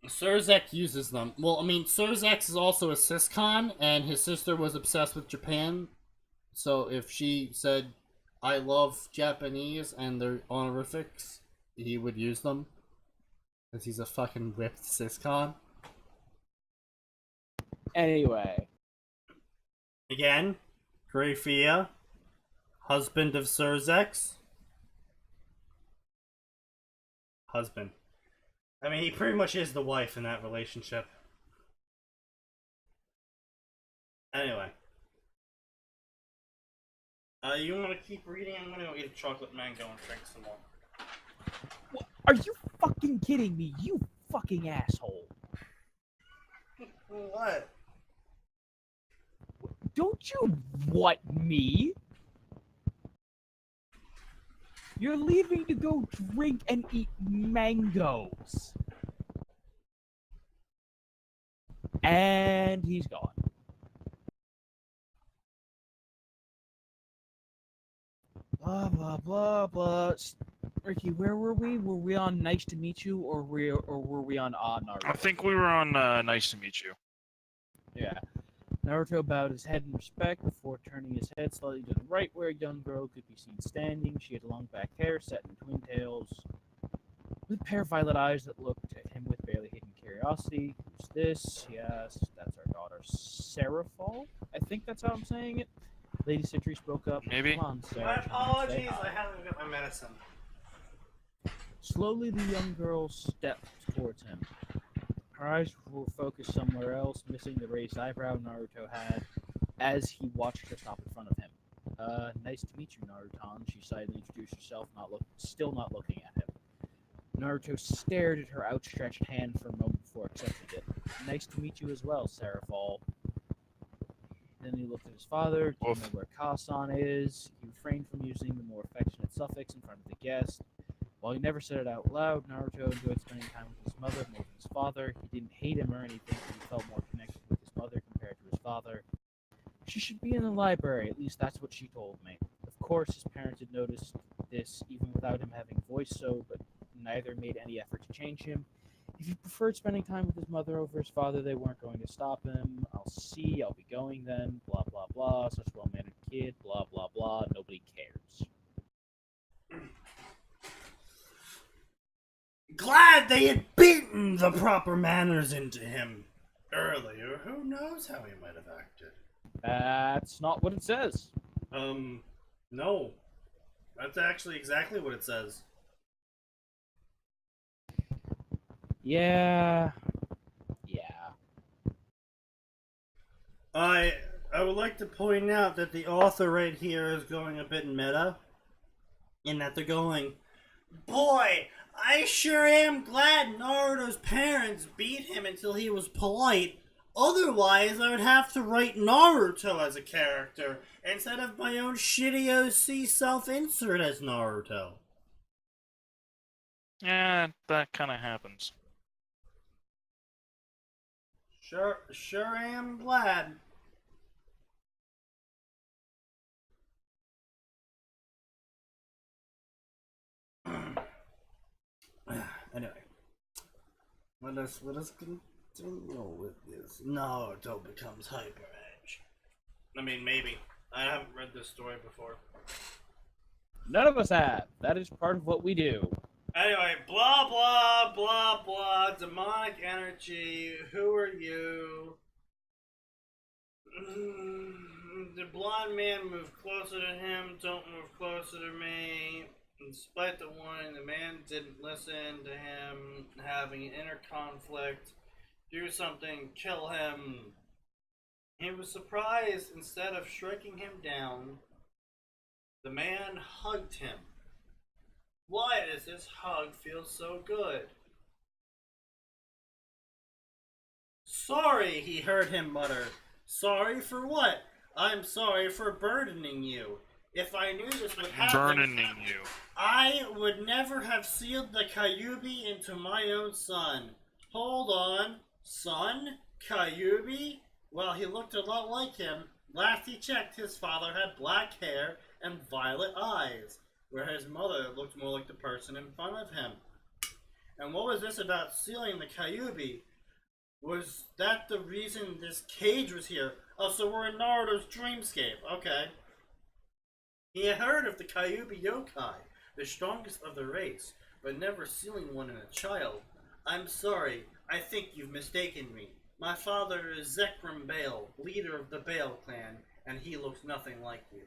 Surzek uses them. Well, I mean, Surzek is also a ciscon, and his sister was obsessed with Japan. So if she said, "I love Japanese," and their honorifics, he would use them. Because he's a fucking whipped ciscon. Anyway. Again, Grafia, husband of Surzex. Husband. I mean, he pretty much is the wife in that relationship. Anyway. You want to keep reading? I'm gonna go eat a chocolate mango and drink some more. What? Are you fucking kidding me? You fucking asshole. What? Don't you what me? You're leaving to go drink and eat mangoes. And he's gone. Blah, blah, blah, blah. Ricky, where were we? Were we on Nice to Meet You, or were we on Naruto? I think we were on Nice to Meet You. Yeah. Naruto bowed his head in respect before turning his head slightly to the right, where a young girl could be seen standing. She had long back hair set in twin tails, with a pair of violet eyes that looked at him with barely hidden curiosity. Who's this? He asked. That's our daughter, Seraphal? I think that's how I'm saying it. Lady Citri spoke up. Maybe. Come on, Sarah. My apologies, I haven't got my medicine. Slowly, the young girl stepped towards him. Her eyes were focused somewhere else, missing the raised eyebrow Naruto had as he watched her stop in front of him. Nice to meet you, Naruto. She silently introduced herself, still not looking at him. Naruto stared at her outstretched hand for a moment before accepting it. Nice to meet you as well, Serafal. Then he looked at his father. Do you know where Kasan is? He refrained from using the more affectionate suffix in front of the guest. While he never said it out loud, Naruto enjoyed spending time with his mother more than his father. He didn't hate him or anything, but he felt more connected with his mother compared to his father. She should be in the library, at least that's what she told me. Of course, his parents had noticed this even without him having voiced so, but neither made any effort to change him. If he preferred spending time with his mother over his father, they weren't going to stop him. I'll be going then, blah blah blah, such a well-mannered kid, blah blah blah, nobody cares. Glad they had beaten the proper manners into him earlier. Who knows how he might have acted? That's not what it says. No. That's actually exactly what it says. Yeah. I would like to point out that the author right here is going a bit meta. In that they're going, boy, I sure am glad Naruto's parents beat him until he was polite. Otherwise, I would have to write Naruto as a character instead of my own shitty OC self-insert as Naruto. Yeah, that kind of happens. Sure am glad. Anyway, let us continue with this. Naruto becomes Hyper Edge. I mean, maybe. I haven't read this story before. None of us have. That is part of what we do. Anyway, blah blah blah blah. Demonic energy. Who are you? The blonde man moved closer to him. Don't move closer to me. Despite the warning, the man didn't listen to him. Having an inner conflict. Do something. Kill him. He was surprised. Instead of striking him down, the man hugged him. Why does this hug feel so good? Sorry, he heard him mutter. Sorry for what? I'm sorry for burdening you. If I knew this would happen, Burdening you. I would never have sealed the Kyuubi into my own son. Hold on. Son? Kyuubi? Well, he looked a lot like him. Last he checked, his father had black hair and violet eyes, where his mother looked more like the person in front of him. And what was this about sealing the Kyuubi? Was that the reason this cage was here? Oh, so we're in Naruto's dreamscape. Okay. He had heard of the Kyuubi yokai, the strongest of the race, but never sealing one in a child. I'm sorry, I think you've mistaken me. My father is Zekrom Bale, leader of the Bale clan, and he looks nothing like you.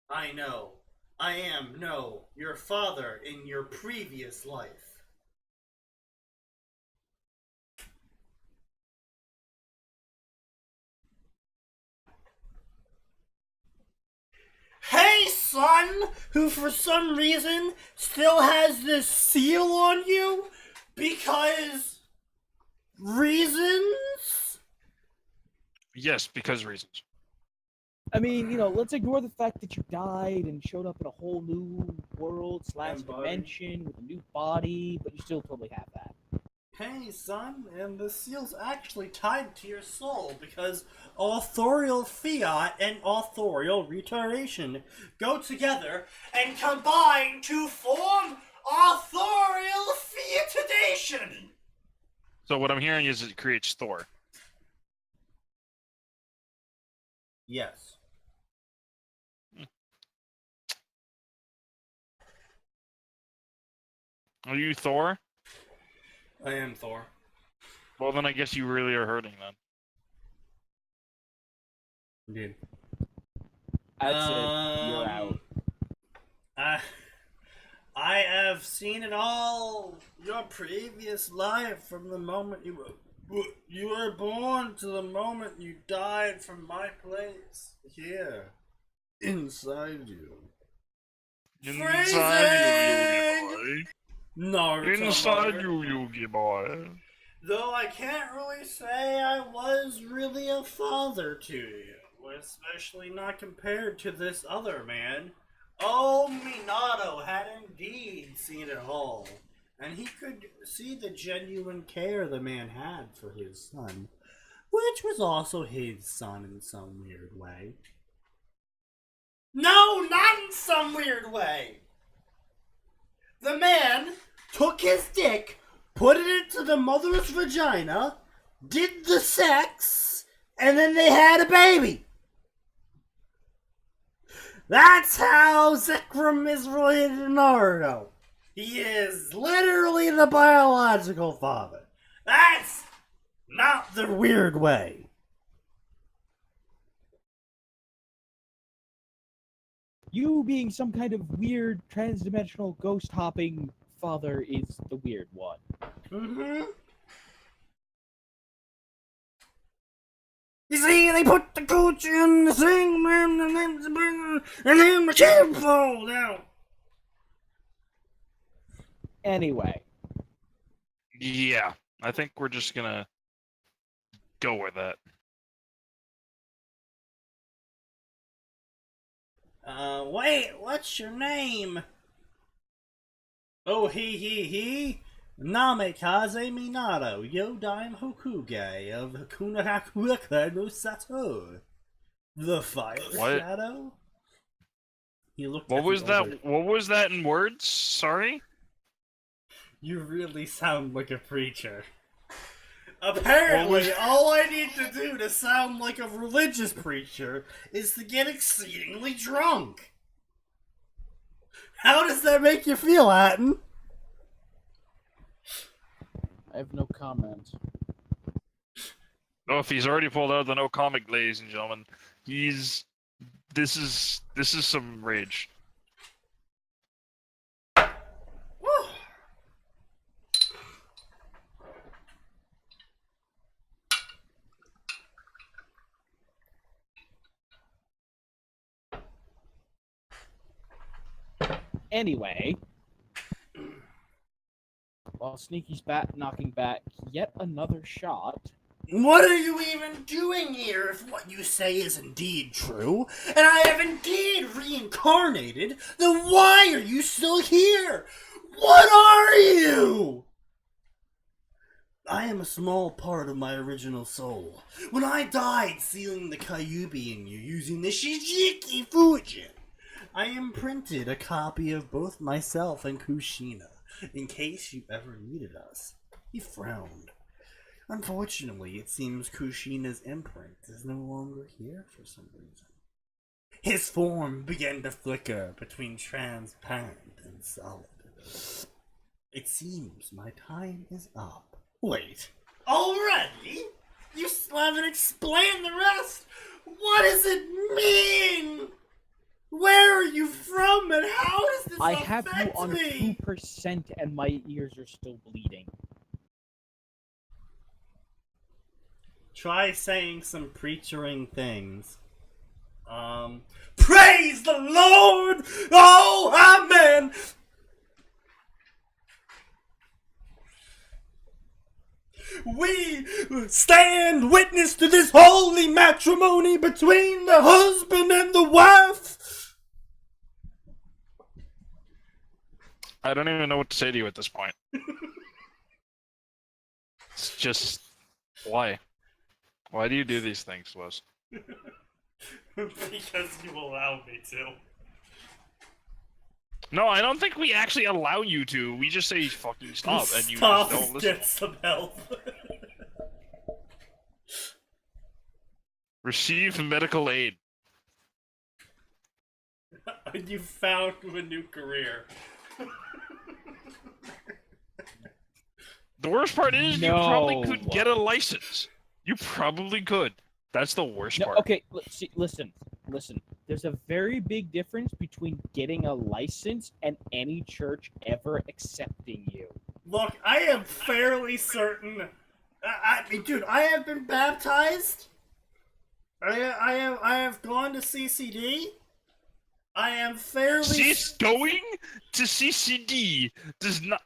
I know. I am, your father in your previous life. Hey, son, who for some reason still has this seal on you? Because reasons? Yes, because reasons. I mean, let's ignore the fact that you died and showed up in a whole new world / dimension with a new body, but you still totally have that. Hey, son, and the seal's actually tied to your soul because authorial fiat and authorial retardation go together and combine to form authorial fiatidation. So what I'm hearing is it creates Thor. Yes. Are you Thor? I am Thor. Well, then I guess you really are hurting then. Indeed. That's it. You're out. I have seen it all. Your previous life, from the moment you were born to the moment you died, from my place here, inside you. Inside you, Yugi boy. Naruto. Inside you, Yugi boy. Though I can't really say I was really a father to you, especially not compared to this other man. Oh, Minato had indeed seen it all, and he could see the genuine care the man had for his son, which was also his son in some weird way. No, not in some weird way! The man took his dick, put it into the mother's vagina, did the sex, and then they had a baby. That's how Zekrom is related to Naruto. He is literally the biological father. That's not the weird way. You being some kind of weird trans-dimensional ghost-hopping father is the weird one. Mm-hmm. You see, they put the coach in the thing, and then the chair falls down. Anyway. Yeah, I think we're just gonna go with that. Wait, what's your name? Oh, he. Namikaze Minato, Yodaime Hokuge of Hakuna Hakueka no Sato. The Fire Shadow? He looked What at was the that? other- What was that in words? Sorry? You really sound like a preacher. Apparently, all I need to do to sound like a religious preacher is to get exceedingly drunk. How does that make you feel, Atin? I have no comment. Oh, if he's already pulled out the no comic, ladies and gentlemen, this is some rage. Anyway, while Sneaky's knocking back yet another shot. What are you even doing here if what you say is indeed true, and I have indeed reincarnated, then why are you still here? What are you? I am a small part of my original soul. When I died sealing the Kyuubi in you using the Shijiki Fujin, I imprinted a copy of both myself and Kushina, in case you ever needed us. He frowned. Unfortunately, it seems Kushina's imprint is no longer here for some reason. His form began to flicker between transparent and solid. It seems my time is up. Wait, already? You still haven't explained the rest? What does it mean? Where are you from and how does this I affect have you on me? 2% and my ears are still bleeding. Try saying some preachering things. Praise the Lord! Oh, amen! We stand witness to this holy matrimony between the husband and the wife. I don't even know what to say to you at this point. It's just... why? Why do you do these things to us? Because you allow me to. No, I don't think we actually allow you to. We just say fucking stop, and you Stop, just don't listen. get some help. Receive medical aid. You found a new career. The worst part is you No. probably could get a license. You probably could. That's the worst No, part. okay, listen. Listen, there's a very big difference between getting a license and any church ever accepting you. Look, I am fairly certain. Dude, I have been baptized. I have gone to CCD. I am fairly. Going to CCD does not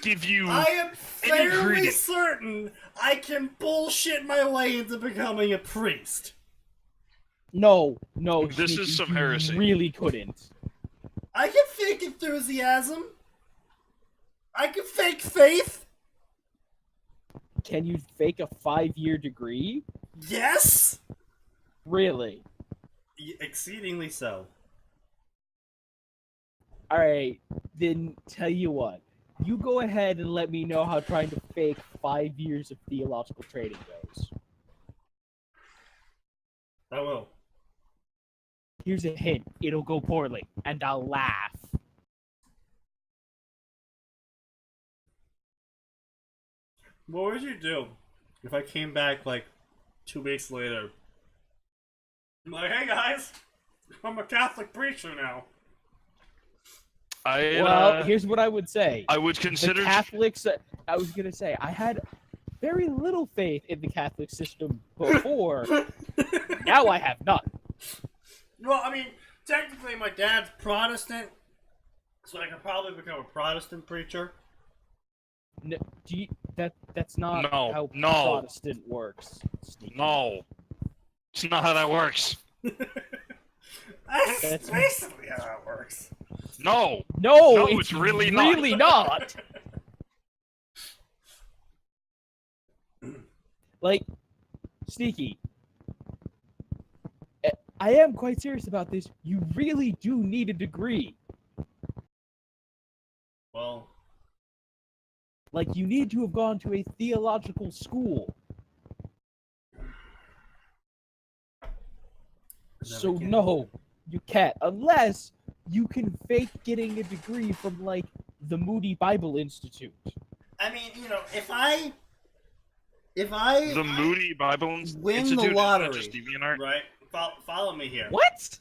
give you. I am any fairly credit. certain I can bullshit my way into becoming a priest. No, This Sneaky, is some you heresy. really couldn't. I can fake enthusiasm. I can fake faith. Can you fake a 5-year degree? Yes. Really? Exceedingly so. Alright, then tell you what. You go ahead and let me know how trying to fake 5 years of theological training goes. I will. Here's a hint. It'll go poorly, and I'll laugh. What would you do if I came back like 2 weeks later? I'm like, hey guys, I'm a Catholic preacher now. Well, here's what I would say. I would consider The Catholics, I was going to say, I had very little faith in the Catholic system before. Now I have none. Well, I mean, technically my dad's Protestant, so I could probably become a Protestant preacher. No, that's not No, how no. Protestant works. Sneaky. No, it's not how that works. That's basically how it works. No, No, it's really not. really not. Like, Sneaky, I am quite serious about this. You really do need a degree. Well, Like, you need to have gone to a theological school. So, no, you can't. Unless you can fake getting a degree from, like, the Moody Bible Institute. I mean, you know, if I The Moody Bible win Institute the is lottery, not just DeviantArt. right? Follow me here. What?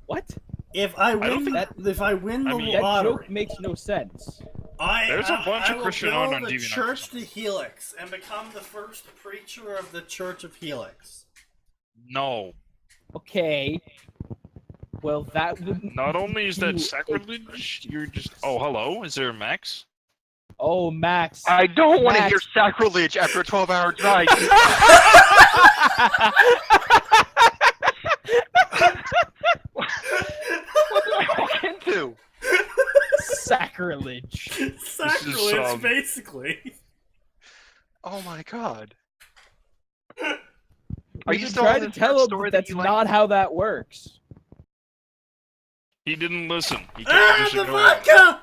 What? If I don't win, think if I win the I mean- That lottery, joke makes no sense. There's a bunch of will Christian build owned on a DeviantArt. church to Helix and become the first preacher of the Church of Helix. No. Okay. Well, that would. Not only is that You- sacrilege, you're just. Oh, hello. Is there a Max? Oh, Max. I don't want to Max. hear sacrilege after a 12-hour drive. What did I walk into? Sacrilege. Sacrilege, basically. Oh my god. Are you you still trying on to the tell third him story that that that's you like? not how that works? He didn't listen. He Ah, just the ignored it. vodka!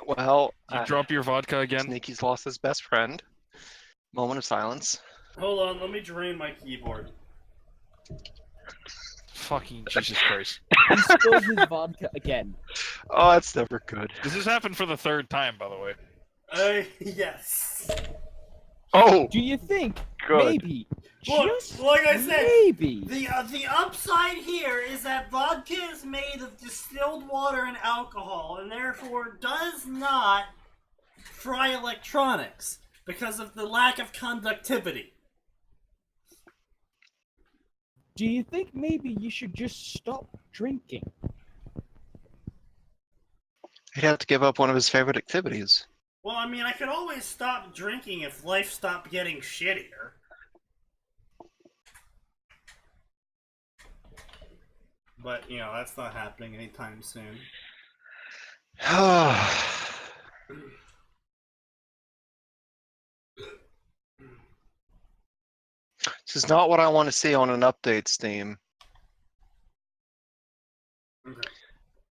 Well, Did you drop your vodka again? Sneaky's lost his best friend. Moment of silence. Hold on, let me drain my keyboard. Fucking Jesus Christ. He spilled his vodka again. Oh, that's never good. This has happened for the 3rd time, by the way. Yes. Oh, Do you think good. maybe, Look, just like I said, maybe, the upside here is that vodka is made of distilled water and alcohol, and therefore does not fry electronics because of the lack of conductivity. do you think maybe you should just stop drinking? He'd have to give up one of his favorite activities. Well, I mean, I could always stop drinking if life stopped getting shittier. But, you know, that's not happening anytime soon. This is not what I want to see on an update, Steam. Okay.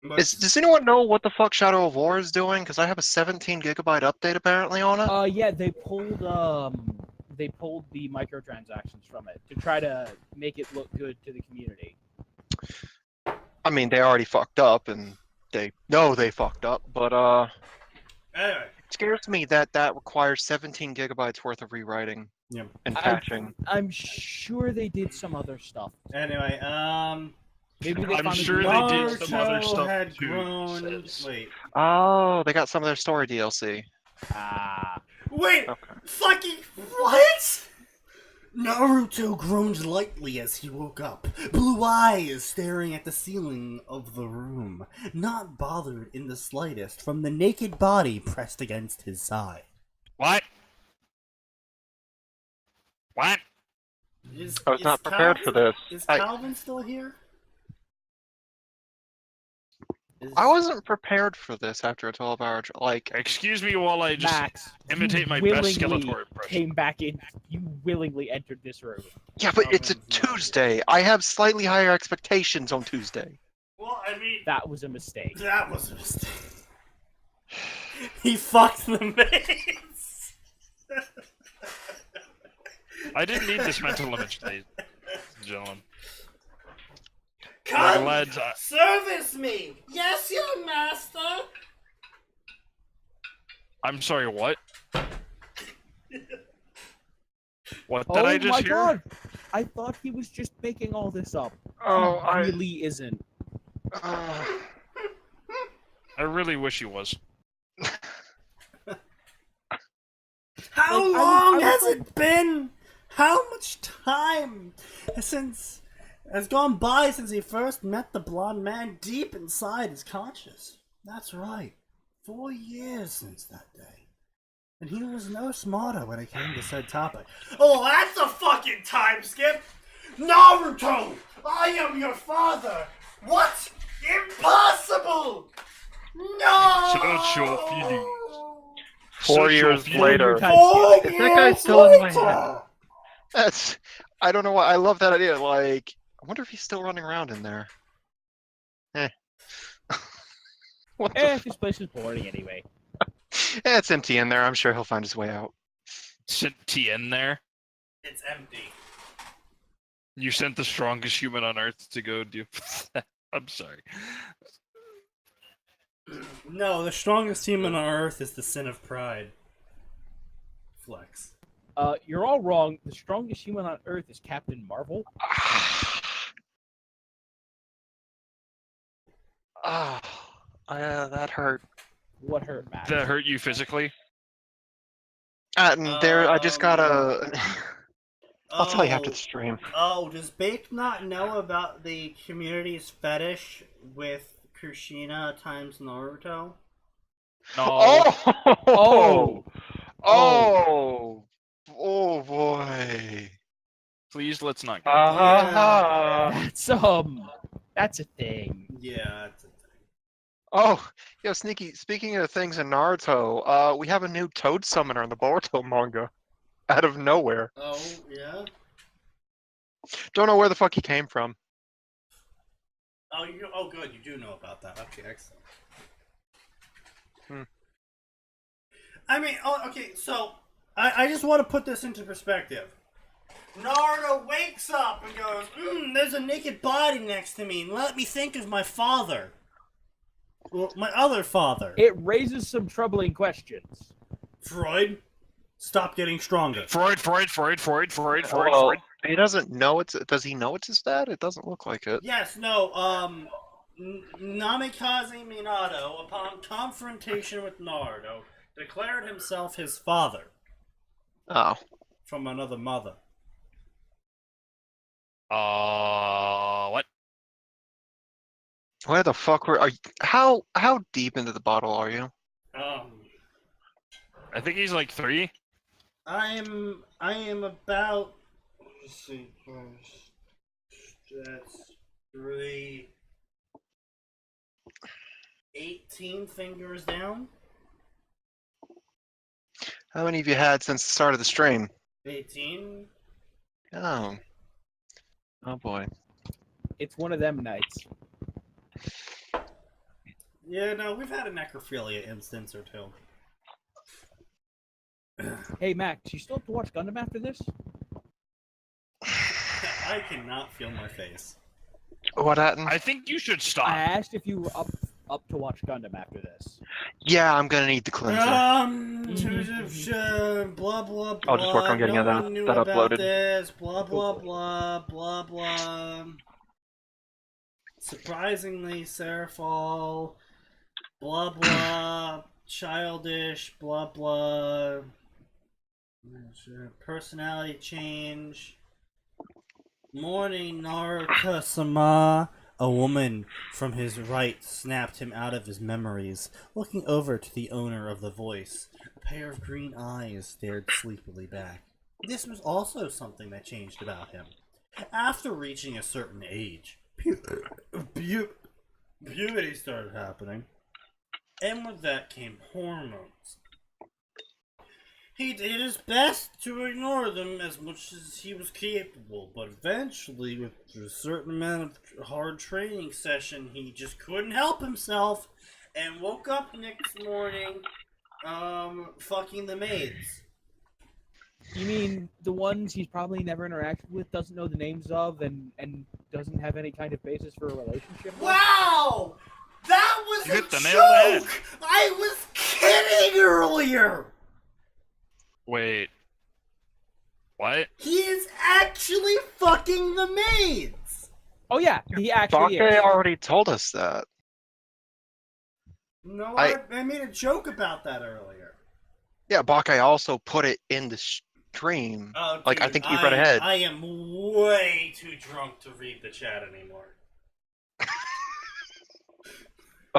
But, Does anyone know what the fuck Shadow of War is doing? Because I have a 17 gigabyte update apparently on it. Yeah, they pulled the microtransactions from it to try to make it look good to the community. I mean, they already fucked up, and they know they fucked up, but anyway, it scares me that that requires 17 gigabytes worth of rewriting. and patching. I'm sure they did some other stuff. Anyway, Maybe they I'm found sure a they did some other Naruto stuff had too, grown. says. Wait, Oh, they got some of their story DLC. wait, Okay. fucking what? Naruto groaned lightly as he woke up, blue eyes staring at the ceiling of the room, not bothered in the slightest from the naked body pressed against his side. What? What? I was not prepared for this. Is Calvin still here? I wasn't prepared for this after a 12-hour like. Excuse me while I just Max, imitate you my willingly best Skeletor impression. came back in. You willingly entered this room. Yeah, but it's a Tuesday. I have slightly higher expectations on Tuesday. Well, I mean, That was a mistake. that was a mistake. He fucked the maze. I didn't need this mental image, ladies and gentlemen. Come, lads, service me. Yes, young master. I'm sorry, what? What did I just my hear? God! I thought he was just making all this up. Oh, He really isn't. I really wish he was. How Like, long I has was it been? How much time has gone by since he first met the blonde man deep inside his conscious? That's right. 4 years since that day. And he was no smarter when it came to said topic. Oh, that's a fucking time skip! Naruto! I am your father! What? Impossible! No! Social feelings. 4 years feelings. later. Time 4 skip. years That guy's still in my later! head. That's. I don't know why. I love that idea. Like, I wonder if he's still running around in there. What the This place is boring anyway. it's empty in there. I'm sure he'll find his way out. Sent TN there. It's empty. You sent the strongest human on Earth to go do. I'm sorry. No, the strongest human on Earth is the sin of pride. Flex. You're all wrong. The strongest human on Earth is Captain Marvel. That hurt. What hurt, Max? That hurt you physically? And there, I just got a. I'll tell you after the stream. Oh, does Bake not know about the community's fetish with Kushina times Naruto? No. Oh! Oh boy! Please, let's not go. That's a thing. Yeah, it's a thing. Oh, yeah, Sneaky. Speaking of things in Naruto, we have a new Toad summoner in the Boruto manga, out of nowhere. Oh, yeah? Don't know where the fuck he came from. Oh, good, you do know about that. Okay, excellent. I mean, okay, so, I just want to put this into perspective. Naruto wakes up and goes, there's a naked body next to me. Let me think of my father. Well, my other father. It raises some troubling questions. Freud, stop getting stronger. Freud. Well, he doesn't know it's. Does he know it's his dad? It doesn't look like it. Yes, no, Namikaze Minato, upon confrontation with Naruto, declared himself his father Oh. from another mother. What? Where the fuck are you? How deep into the bottle are you? I think he's like 3. I am about. Let's see, that's 3. 18 fingers down. How many have you had since the start of the stream? 18. Oh. Oh boy. It's one of them nights. Yeah, no, we've had a necrophilia instance or two. Hey, Max, you still have to watch Gundam after this? I cannot feel my face. What happened? I think you should stop. I asked if you were up up to watch Gundam after this. Yeah, I'm gonna need the cleanser. Blah blah blah. I'll just work on getting no that one knew uploaded. about this. Blah blah blah blah blah. Surprisingly, Serafall. Blah blah. Childish. Blah blah. Personality change. Morning Naruto-sama. A woman from his right snapped him out of his memories, looking over to the owner of the voice. A pair of green eyes stared sleepily back. This was also something that changed about him. After reaching a certain age, puberty started happening, and with that came hormones. He did his best to ignore them as much as he was capable, but eventually, with a certain amount of hard training session, he just couldn't help himself and woke up next morning, fucking the maids. You mean the ones he's probably never interacted with, doesn't know the names of, and doesn't have any kind of basis for a relationship with? Wow! That was You a hit the nail on the head. joke! I was kidding earlier! Wait. What? He is actually fucking the maids! Oh yeah, he actually Bake is. already told us that. No, I- I made a joke about that earlier. Yeah, Bake also put it in the stream. Oh, Like, I dude, think you read ahead. I am way too drunk to read the chat anymore.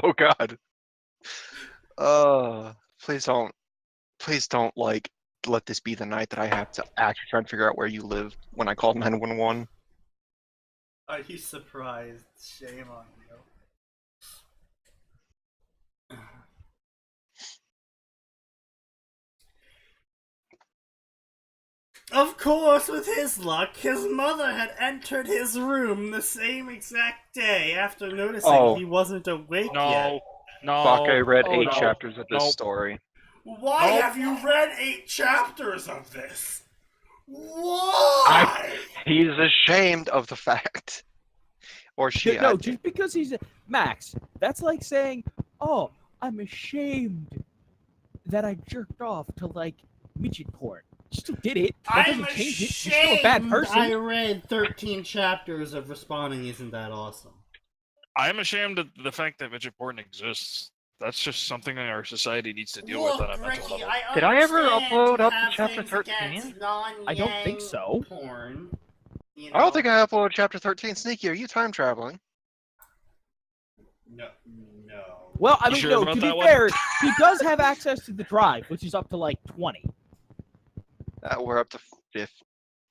Oh god. Please don't like let this be the night that I have to actually try and figure out where you live when I call 911. Are you surprised? Shame on you. Of course, with his luck, his mother had entered his room the same exact day after noticing Oh. he wasn't awake No. yet. No. Bake read Oh, 8 no. chapters of this Nope. story. Why Nope. have you read 8 chapters of this? Why? He's ashamed of the fact. Or she. No, just because he's Max, that's like saying, "Oh, I'm ashamed that I jerked off to like midget porn." You still did it. That I'm doesn't change it. ashamed You're still a bad person. I read 13 chapters of Responding Isn't That Awesome. I'm ashamed of the fact that midget porn exists. That's just something that our society needs to deal with Look, on a mental Ricky, level. Did I ever understand upload you up to have chapter things 13? against I don't think so. Porn, you I don't know? think I uploaded chapter 13. Sneaky, are you time traveling? No. Well, I You mean, sure no. about To be that one? fair, he does have access to the drive, which is up to like 20. We're up to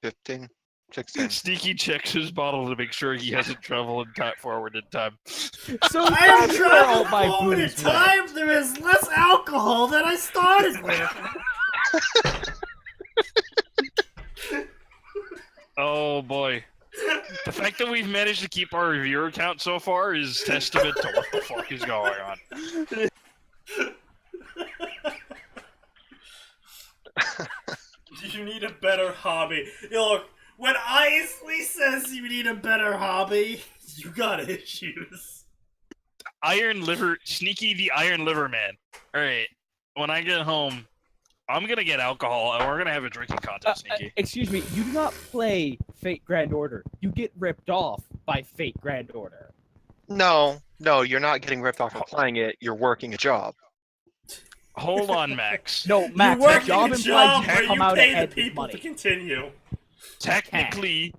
15, 16. Sneaky checks his bottle to make sure he hasn't traveled forward in time. So I am that's where all trying my to forward in booze went. time. There is less alcohol than I started with. Oh boy. The fact that we've managed to keep our reviewer count so far is testament to what the fuck is going on. You need a better hobby. Look, when Isley says you need a better hobby, you got issues. Iron Liver, Sneaky the Iron Liver Man. Alright, when I get home, I'm gonna get alcohol and we're gonna have a drinking contest, Sneaky. Excuse me, you do not play Fate Grand Order. You get ripped off by Fate Grand Order. No, you're not getting ripped off for playing it. You're working a job. Hold on, Max. No, Max, you that work job in a implies job you where come you out pay ahead the with people money. to continue. Technically,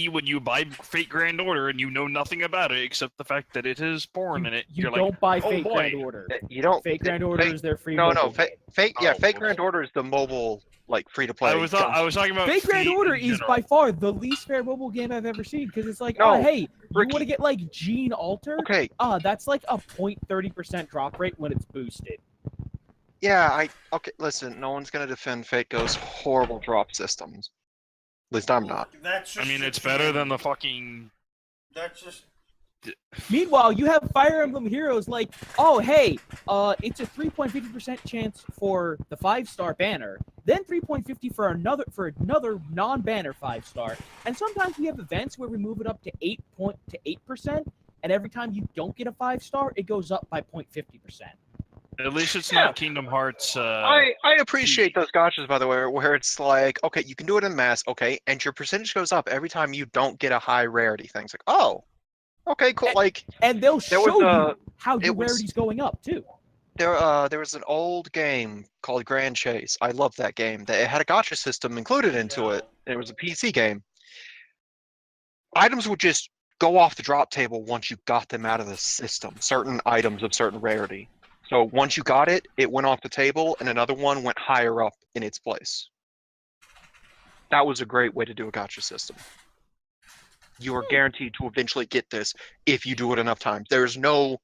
when you buy Fate Grand Order and you know nothing about it except the fact that it is porn in it, You you're don't like, buy oh Fate boy. Grand Order. You don't. Fate Grand Order Fate- is their free No, mobile game. Fate. Yeah, Oh, Fate okay. Grand Order is the mobile, like free to play. I was talking about Fate Grand Fate Order in is general. by far the least fair mobile game I've ever seen because it's like, No, oh hey, you Ricky. want to get like Gene Alter? Okay, That's like a 0.30% drop rate when it's boosted. yeah, okay, listen, no one's gonna defend Fate Go's horrible drop systems. At least I'm not. Look, that's just I mean, your it's better than the thing. fucking. That's just. Meanwhile, you have Fire Emblem Heroes like, oh hey, it's a 3.50% chance for the 5-star banner, then 3.50 for another non-banner 5-star, and sometimes we have events where we move it up to 8%, and every time you don't get a 5-star, it goes up by 0.50%. At least it's not Kingdom Hearts. I appreciate those gotchas, by the way, where it's like, okay, you can do it in mass, okay, and your percentage goes up every time you don't get a high rarity thing. It's like, oh, okay, cool. Like, And they'll there was show a- you how your it was- rarity's going up too. there was an old game called Grand Chase. I love that game. It had a gotcha system included into it. It was a PC game. Items would just go off the drop table once you got them out of the system. Certain items of certain rarity. So once you got it, it went off the table, and another one went higher up in its place. That was a great way to do a gotcha system. You are guaranteed to eventually get this if you do it enough times. There's no...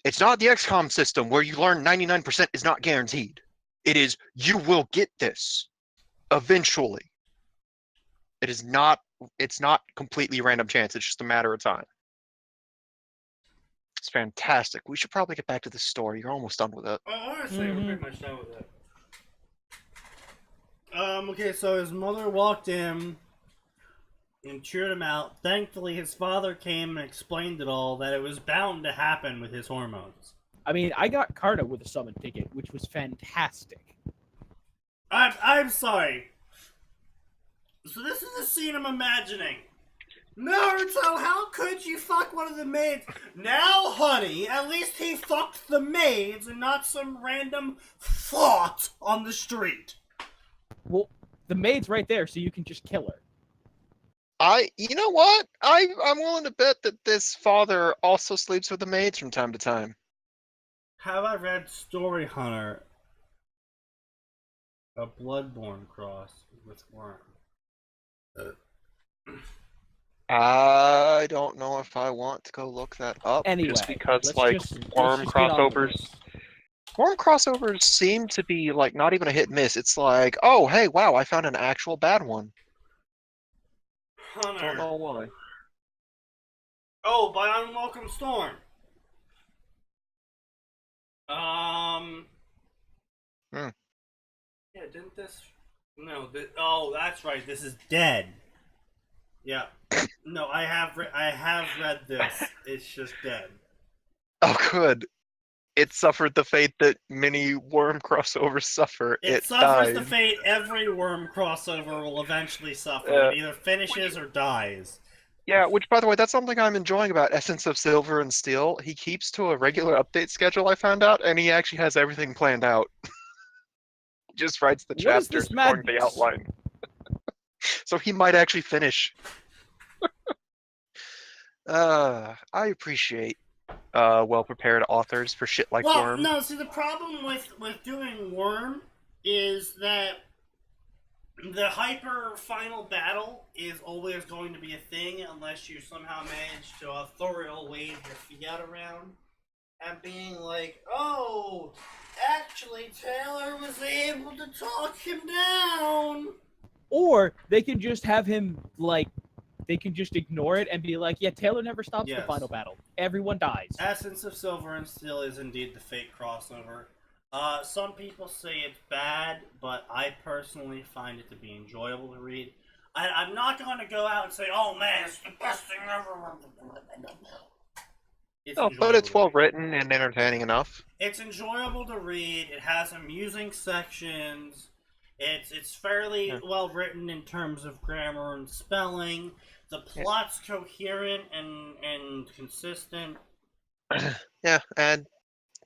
It's not the XCOM system where you learn 99% is not guaranteed. It is, you will get this eventually. It's not completely random chance. It's just a matter of time. It's fantastic. We should probably get back to the story. You're almost done with it. Honestly, we're pretty much done with it. Okay, so his mother walked in and cheered him out. Thankfully, his father came and explained it all, that it was bound to happen with his hormones. I mean, I got Carta with a summon ticket, which was fantastic. I'm sorry. So this is the scene I'm imagining. Naruto, how could you fuck one of the maids? Now, honey, at least he fucked the maids and not some random thought on the street. Well, the maid's right there, so you can just kill her. You know what? I'm willing to bet that this father also sleeps with the maids from time to time. Have I read Story Hunter? A Bloodborne cross with worm. I don't know if I want to go look that up. Anyway, just because let's like just worm get on with crossovers. this. Worm crossovers seem to be like not even a hit miss. It's like, oh hey, wow, I found an actual bad one. Hunter. Don't know why. Oh, by Unwelcome Storm. Yeah, didn't this? No. Oh, that's right. This is dead. Yeah. No, I have read this. It's just dead. Oh good. It suffered the fate that many worm crossovers suffer. It suffers the fate every worm crossover will eventually suffer. It either finishes or dies. Yeah, which by the way, that's something I'm enjoying about Essence of Silver and Steel. He keeps to a regular update schedule, I found out, and he actually has everything planned out. Just writes the What is chapters this according to the madness? outline. So he might actually finish. I appreciate well-prepared authors for shit like Well, Worm. no, see, the problem with doing Worm is that the hyper final battle is always going to be a thing unless you somehow manage to authorial wave your feet out around and being like, oh, actually Taylor was able to talk him down. Or they can just have him, like, they can just ignore it and be like, yeah, Taylor never stops Yes. the final battle. Everyone dies. Essence of Silver and Steel is indeed the fate crossover. Some people say it's bad, but I personally find it to be enjoyable to read. I'm not going to go out and say, oh man, it's the best thing ever. It's Oh, but it's well written and entertaining enough. It's enjoyable to read. It has amusing sections. It's fairly well written in terms of grammar and spelling. The plot's coherent and consistent. Yeah, and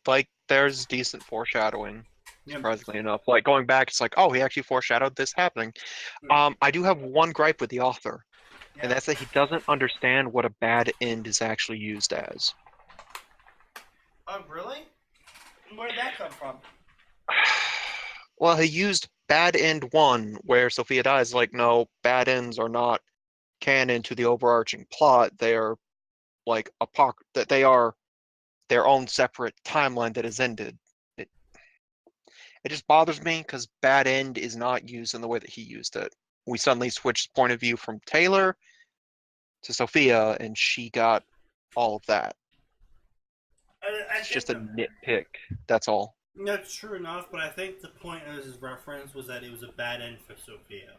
like there's decent foreshadowing, Yeah. surprisingly enough. Like going back, it's like, oh, he actually foreshadowed this happening. I do have one gripe with the author, and that's that he doesn't understand what a bad end is actually used as. Oh, really? Where did that come from? Well, he used bad end 1, where Sophia dies. Like, no, bad ends are not canon to the overarching plot. They are like that they are their own separate timeline that is ended. It just bothers me because bad end is not used in the way that he used it. We suddenly switched point of view from Taylor to Sophia, and she got all of that. It's just a nitpick. That's all. That's true enough, but I think the point of his reference was that it was a bad end for Sophia.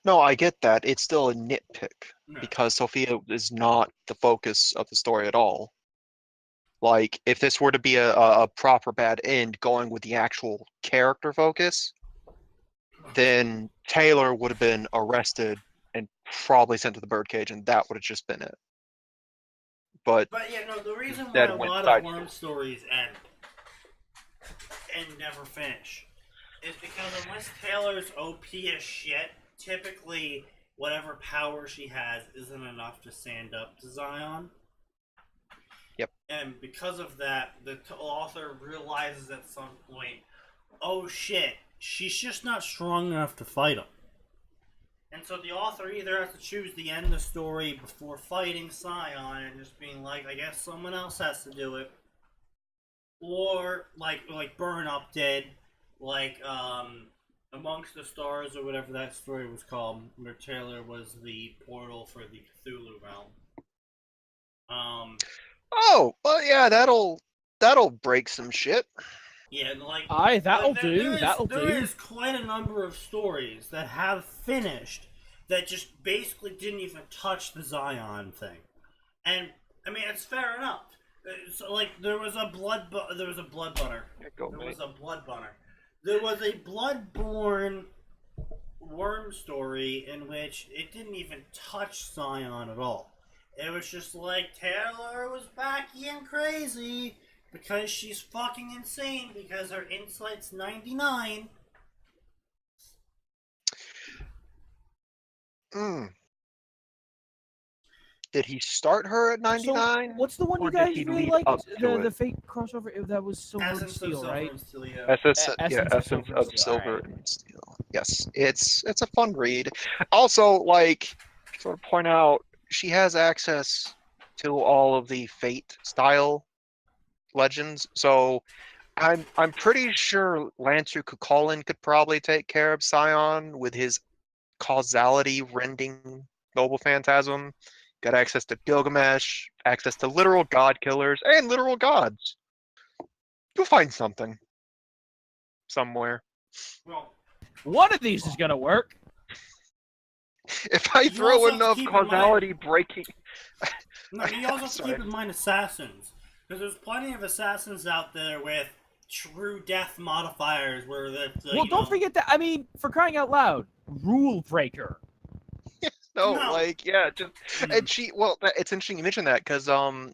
No, I get that. It's still a nitpick Yeah. because Sophia is not the focus of the story at all. Like, if this were to be a proper bad end going with the actual character focus, then Taylor would have been arrested and probably sent to the birdcage, and that would have just been it. But yeah, no, the reason why instead a went lot side of worm story. stories end and never finish is because unless Taylor's OP as shit, typically whatever power she has isn't enough to stand up to Zion. Yep. And because of that, the author realizes at some point, oh shit, she's just not strong enough to fight him. And so the author either has to choose the end of the story before fighting Scion and just being like, I guess someone else has to do it. Or like Burn Up did, like Amongst the Stars or whatever that story was called, where Taylor was the portal for the Cthulhu realm. Oh, well, yeah, that'll break some shit. Yeah, like That'll do. There is quite a number of stories that have finished that just basically didn't even touch the Zion thing, and I mean it's fair enough. So like there was a blood bunner. There was a bloodborne worm story in which it didn't even touch Zion at all. It was just like Taylor was backing crazy because she's fucking insane because her insight's 99. Did he start her at 99? So, what's the one or you did guys he really lead liked? up to The it? fake crossover that was Silver and Essence of Steel, Silver right? and Steel, yeah. Essence Silver of and Steel, Silver alright. and Steel. Yes, it's a fun read. Also, like, sort of point out, she has access to all of the Fate style legends, so I'm pretty sure Lancer Kukulin could probably take care of Scion with his causality rending Noble Phantasm. Got access to Gilgamesh, access to literal god killers, and literal gods. You'll find something. Somewhere. Well, One of these is gonna work. If I You throw also have to enough keep in mind- causality breaking... no, you also have to Sorry. keep in mind assassins. Because there's plenty of assassins out there with true death modifiers where Well, don't forget that. I mean, for crying out loud, Rule Breaker. No, No. like, yeah, just... And it's interesting you mentioned that, because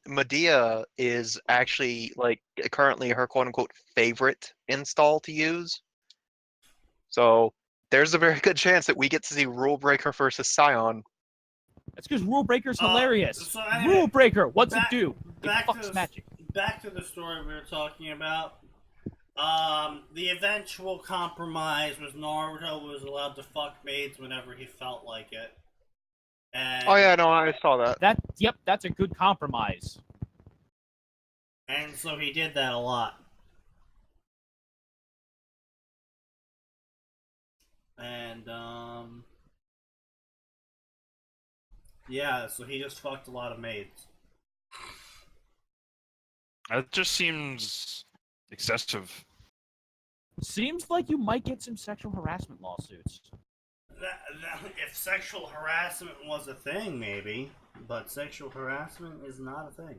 Medea is actually, like, currently her quote-unquote favorite install to use. So, there's a very good chance that we get to see Rule Breaker versus Scion. That's because Rule Breaker's hilarious. so anyway, Rule Breaker, what's back- it do? It back fucks to magic. Back to the story we were talking about. The eventual compromise was Naruto was allowed to fuck maids whenever he felt like it. And, Oh yeah, no, I saw that. Yep, that's a good compromise. And so he did that a lot. And, yeah, so he just fucked a lot of maids. That just seems excessive. Seems like you might get some sexual harassment lawsuits. If sexual harassment was a thing, maybe. But sexual harassment is not a thing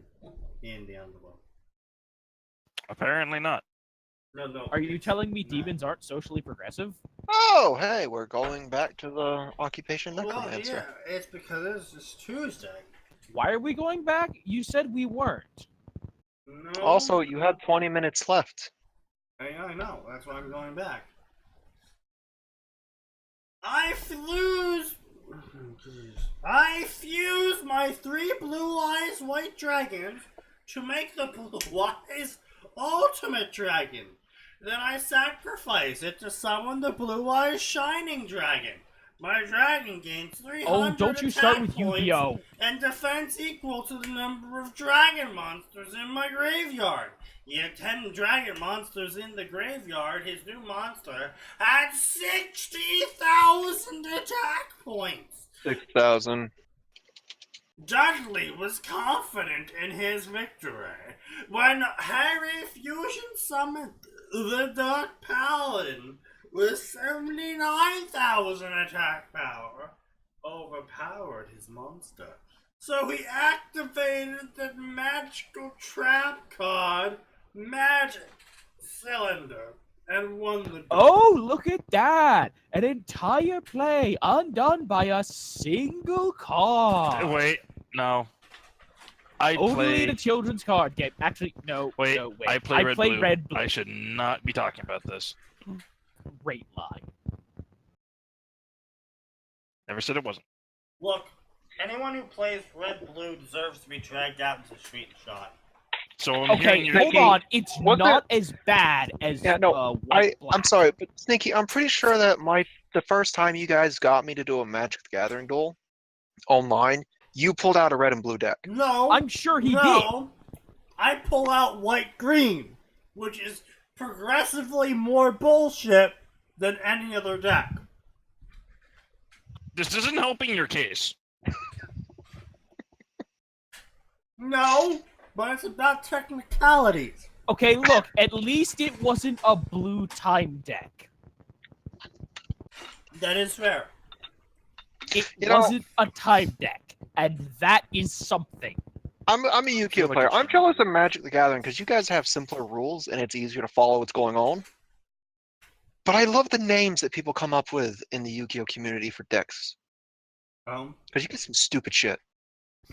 in the underworld. Apparently not. No. Are you telling me No. demons aren't socially progressive? Oh, hey, we're going back to the occupation Well, necromancer. yeah, it's because it's just Tuesday. Why are we going back? You said we weren't. No. Also, you have 20 minutes left. I know. That's why I'm going back. I fuse my 3 blue eyes white dragons to make the blue eyes ultimate dragon. Then I sacrifice it to summon the blue eyes shining dragon. My dragon gains 300 Oh, don't you start attack with points Yu-Gi-Oh! and defense equal to the number of dragon monsters in my graveyard. You have 10 dragon monsters in the graveyard. His new monster had 60,000 attack points. 6,000. Dudley was confident in his victory when Harry Fusion summoned the Dark Paladin with 79,000 attack power, overpowered his monster. So he activated the magical trap card, Magic Cylinder, and won the duel. Oh, look at that! An entire play undone by a single card. Wait, no. I Only in a play. children's card game. Actually, no. Wait, no, wait. I play red blue. Red blue. I should not be talking about this. Great line. Never said it wasn't. Look, anyone who plays red-blue deserves to be dragged out into the street and shot. So I'm Okay, hearing you. hold on. It's Was not as bad as white black. I'm sorry, but Sneaky, I'm pretty sure that the first time you guys got me to do a Magic the Gathering duel online, you pulled out a red and blue deck. No, I'm sure he did. I pull out white-green, which is progressively more bullshit than any other deck. This isn't helping your case. No, but it's about technicalities. Okay, look. At least it wasn't a blue time deck. That is fair. It You know- wasn't a time deck, and that is something. I'm a Yu-Gi-Oh like player. it I'm should be. jealous of Magic the Gathering because you guys have simpler rules and it's easier to follow what's going on. But I love the names that people come up with in the Yu-Gi-Oh community for decks because you get some stupid shit.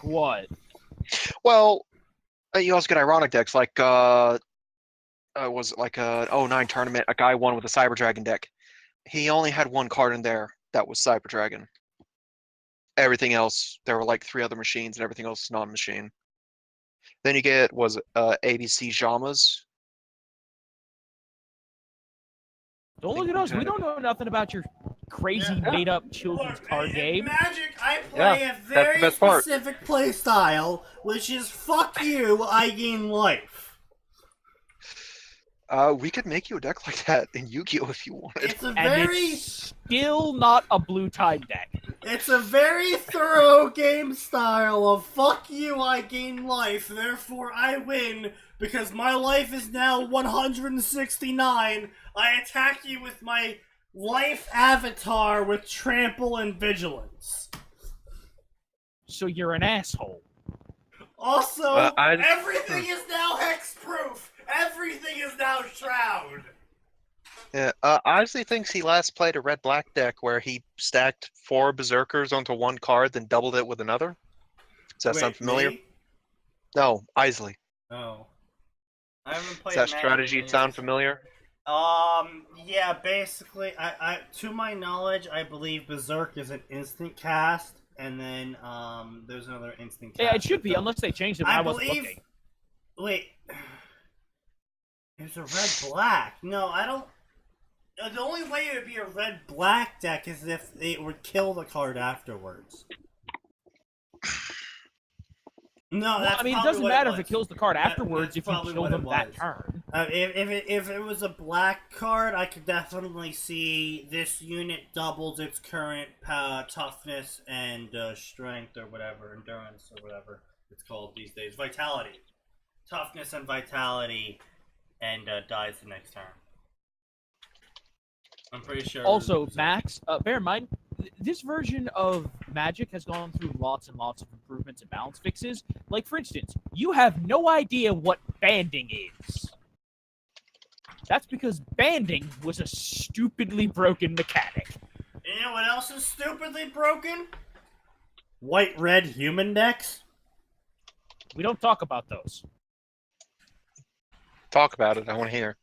What? Well, you also get ironic decks like was it like a '09 tournament? A guy won with a Cyber Dragon deck. He only had one card in there that was Cyber Dragon. Everything else, there were like 3 other machines, and everything else is non-machine. Then you get ABC Jamas. Don't look at us. We don't know nothing about your crazy Yeah. made-up children's Look, card in game. Magic, I play Yeah, a that's the very best part. specific play style, which is fuck you, I gain life. We could make you a deck like that in Yu-Gi-Oh if you wanted. It's a And very, it's still not a blue time deck. it's a very thorough game style of fuck you, I gain life, therefore I win because my life is now 169. I attack you with my life avatar with trample and vigilance. So you're an asshole. Also, I- everything is now hexproof. Everything is now shroud. Yeah, Isley thinks he last played a red-black deck where he stacked 4 Berserkers onto one card, then doubled it with another. Does that sound familiar? Me? No, Isley. Oh. I haven't played Does that Magic strategy in sound years. familiar? Yeah, basically, I to my knowledge, I believe Berserk is an instant cast, and then, there's another instant cast. Yeah, it should be, that- unless they changed it when I wasn't looking. Wait. It's a red-black. No, I don't... The only way it would be a red-black deck is if it would kill the card afterwards. No, Well, that's I mean, it probably doesn't what matter was. if it kills the card afterwards that's if you probably kill what them it that was. turn. If it was a black card, I could definitely see this unit doubles its current toughness and strength or whatever, endurance or whatever it's called these days. Vitality. Toughness and vitality, and dies the next turn. I'm pretty sure. Also, Max, bear in mind, this version of Magic has gone through lots and lots of improvements and balance fixes. Like, for instance, you have no idea what banding is. That's because banding was a stupidly broken mechanic. You know what else is stupidly broken? White-red human decks. We don't talk about those. Talk about it. I want to hear.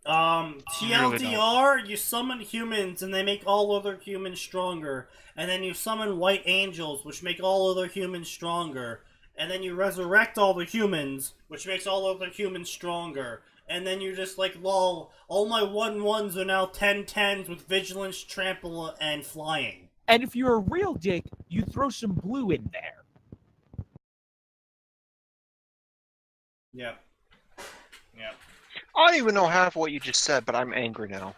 TLDR, you summon humans and they make all other humans stronger. And then you summon white angels, which make all other humans stronger. And then you resurrect all the humans, which makes all other humans stronger. And then you're just like, lol, all my 1/1s are now 10/10s with vigilance, trample, and flying. And if you're a real dick, you throw some blue in there. Yep. Yep. I don't even know half of what you just said, but I'm angry now.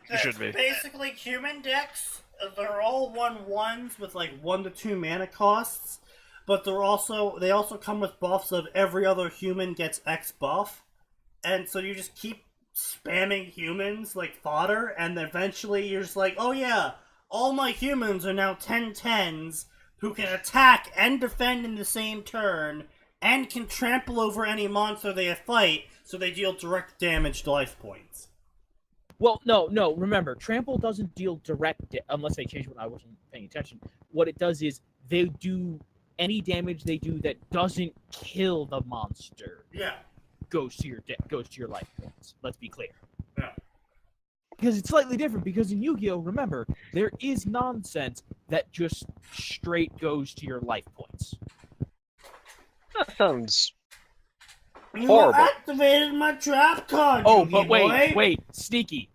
You should be. Basically, human decks, they're all 1/1s with like 1 to 2 mana costs, but they also come with buffs of every other human gets X buff, and so you just keep spamming humans like fodder, and eventually you're just like, oh yeah, all my humans are now 10/10s who can attack and defend in the same turn, and can trample over any monster they fight, so they deal direct damage to life points. Well, no. Remember, trample doesn't deal direct unless they change what I wasn't paying attention. What it does is they do any damage they do that doesn't kill the monster. Yeah. Goes to your life points. Let's be clear. Yeah. Because it's slightly different. Because in Yu-Gi-Oh, remember, there is nonsense that just straight goes to your life points. That sounds You horrible. activated my trap card. Oh, Yugi but boy. wait, sneaky.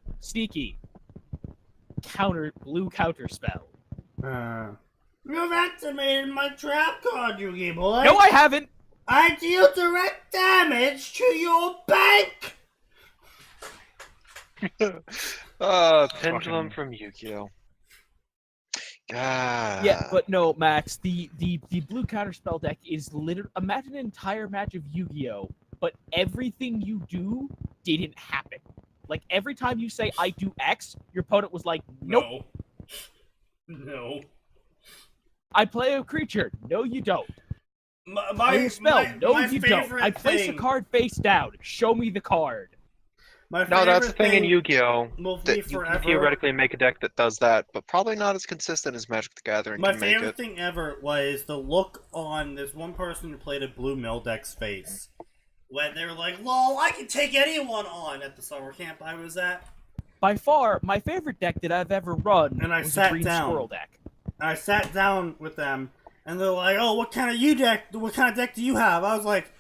Blue counter spell. You've activated my trap card, Yugi boy. No, I haven't. I deal direct damage to your bank. Pendulum from Yu-Gi-Oh. God. Yeah, but no, Max. The blue counterspell deck is literally, imagine an entire match of Yu-Gi-Oh, but everything you do didn't happen. Like every time you say I do X, your opponent was like, nope. No. I play a creature. No, you don't. My spell. No, my you don't. I place a card face down. Show me the card. My No, that's the favorite thing in Yu-Gi-Oh! will be That you forever. can theoretically make a deck that does that, but probably not as consistent as Magic the Gathering My can make favorite it. thing ever was the look on this one person who played a Blue Mildek's face when they were like, "Lol, I can take anyone on" at the summer camp I was at. By far, my favorite deck that I've ever run And I was sat a Green down. Squirrel deck. I sat down with them, and they're like, "Oh, what kind of deck do you have?" I was like,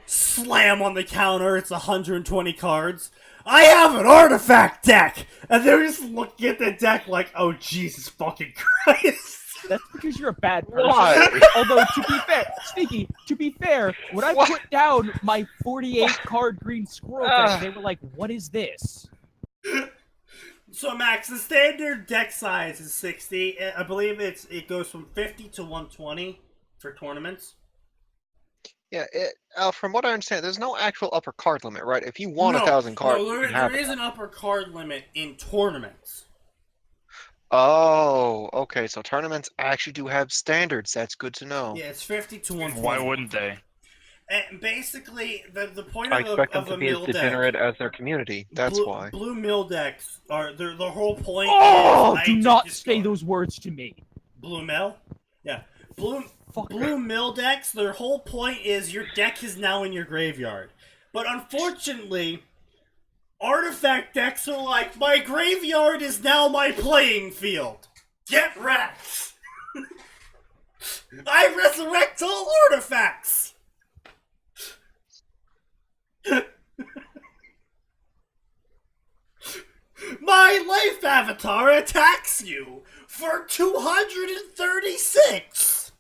"Slam on the counter. It's 120 cards. I have an artifact deck," and they were just looking at the deck like, "Oh Jesus fucking Christ!" That's because you're a bad person. Why? Although, to be fair, Sneaky, to be fair, when I What? put down my 48-card Green Squirrel deck, they were like, what is this? So Max, the standard deck size is 60. I believe it goes from 50 to 120 for tournaments. Yeah, from what I understand, there's no actual upper card limit, right? If you want No, 1,000 cards, no, you can have there it. is an upper card limit in tournaments. Oh, okay, so tournaments actually do have standards. That's good to know. Yeah, it's 50 to 120. Why wouldn't they? And basically, the point I of expect them of to a be as mill deck, degenerate as their community. That's why. Blue mill decks are the whole point. Oh, is do I not just say discard. those words to me. Blue mill. Yeah, blue Fucker. mill decks. Their whole point is your deck is now in your graveyard. But unfortunately, artifact decks are like, my graveyard is now my playing field. Get wrecked. I resurrect all artifacts. My life avatar attacks you for 236.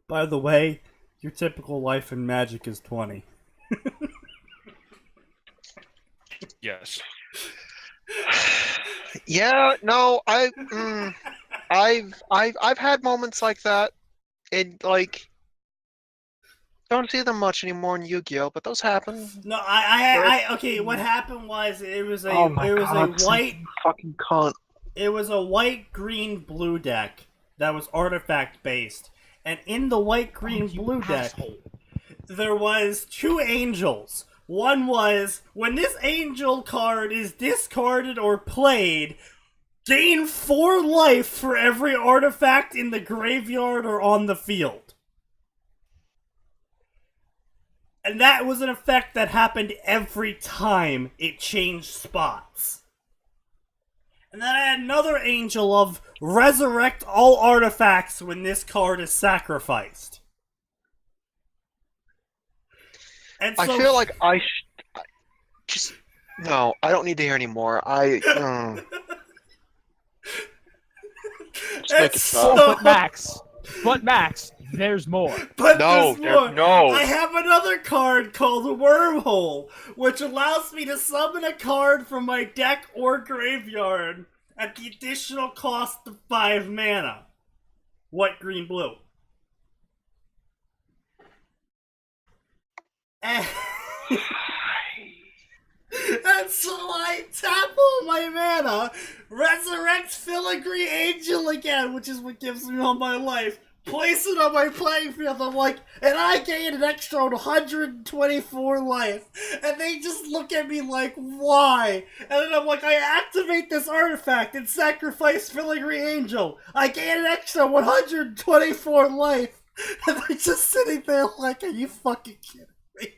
By the way, your typical life in Magic is 20. Yes. Yeah, no, I've had moments like that, and like don't see them much anymore in Yu-Gi-Oh, but those happen. No, okay. What happened was it was a Fucking cunt. it was a white, green, blue deck that was artifact based, and in the white, green, blue deck, there was two angels. One was, when this angel card is discarded or played, gain 4 life for every artifact in the graveyard or on the field. And that was an effect that happened every time it changed spots. And then I had another angel of resurrect all artifacts when this card is sacrificed. And I so, feel like just no. I don't need to hear anymore. Just make it stop. Oh, but Max, there's more. But No, there's more. no. I have another card called Wormhole, which allows me to summon a card from my deck or graveyard at the additional cost of 5 mana. White, green, blue. And so I tap all my mana, resurrect Filigree Angel again, which is what gives me all my life, place it on my playing field, I'm like, and I gain an extra 124 life. And they just look at me like, why? And then I'm like, I activate this artifact and sacrifice Filigree Angel. I gain an extra 124 life. And they're just sitting there like, are you fucking kidding me?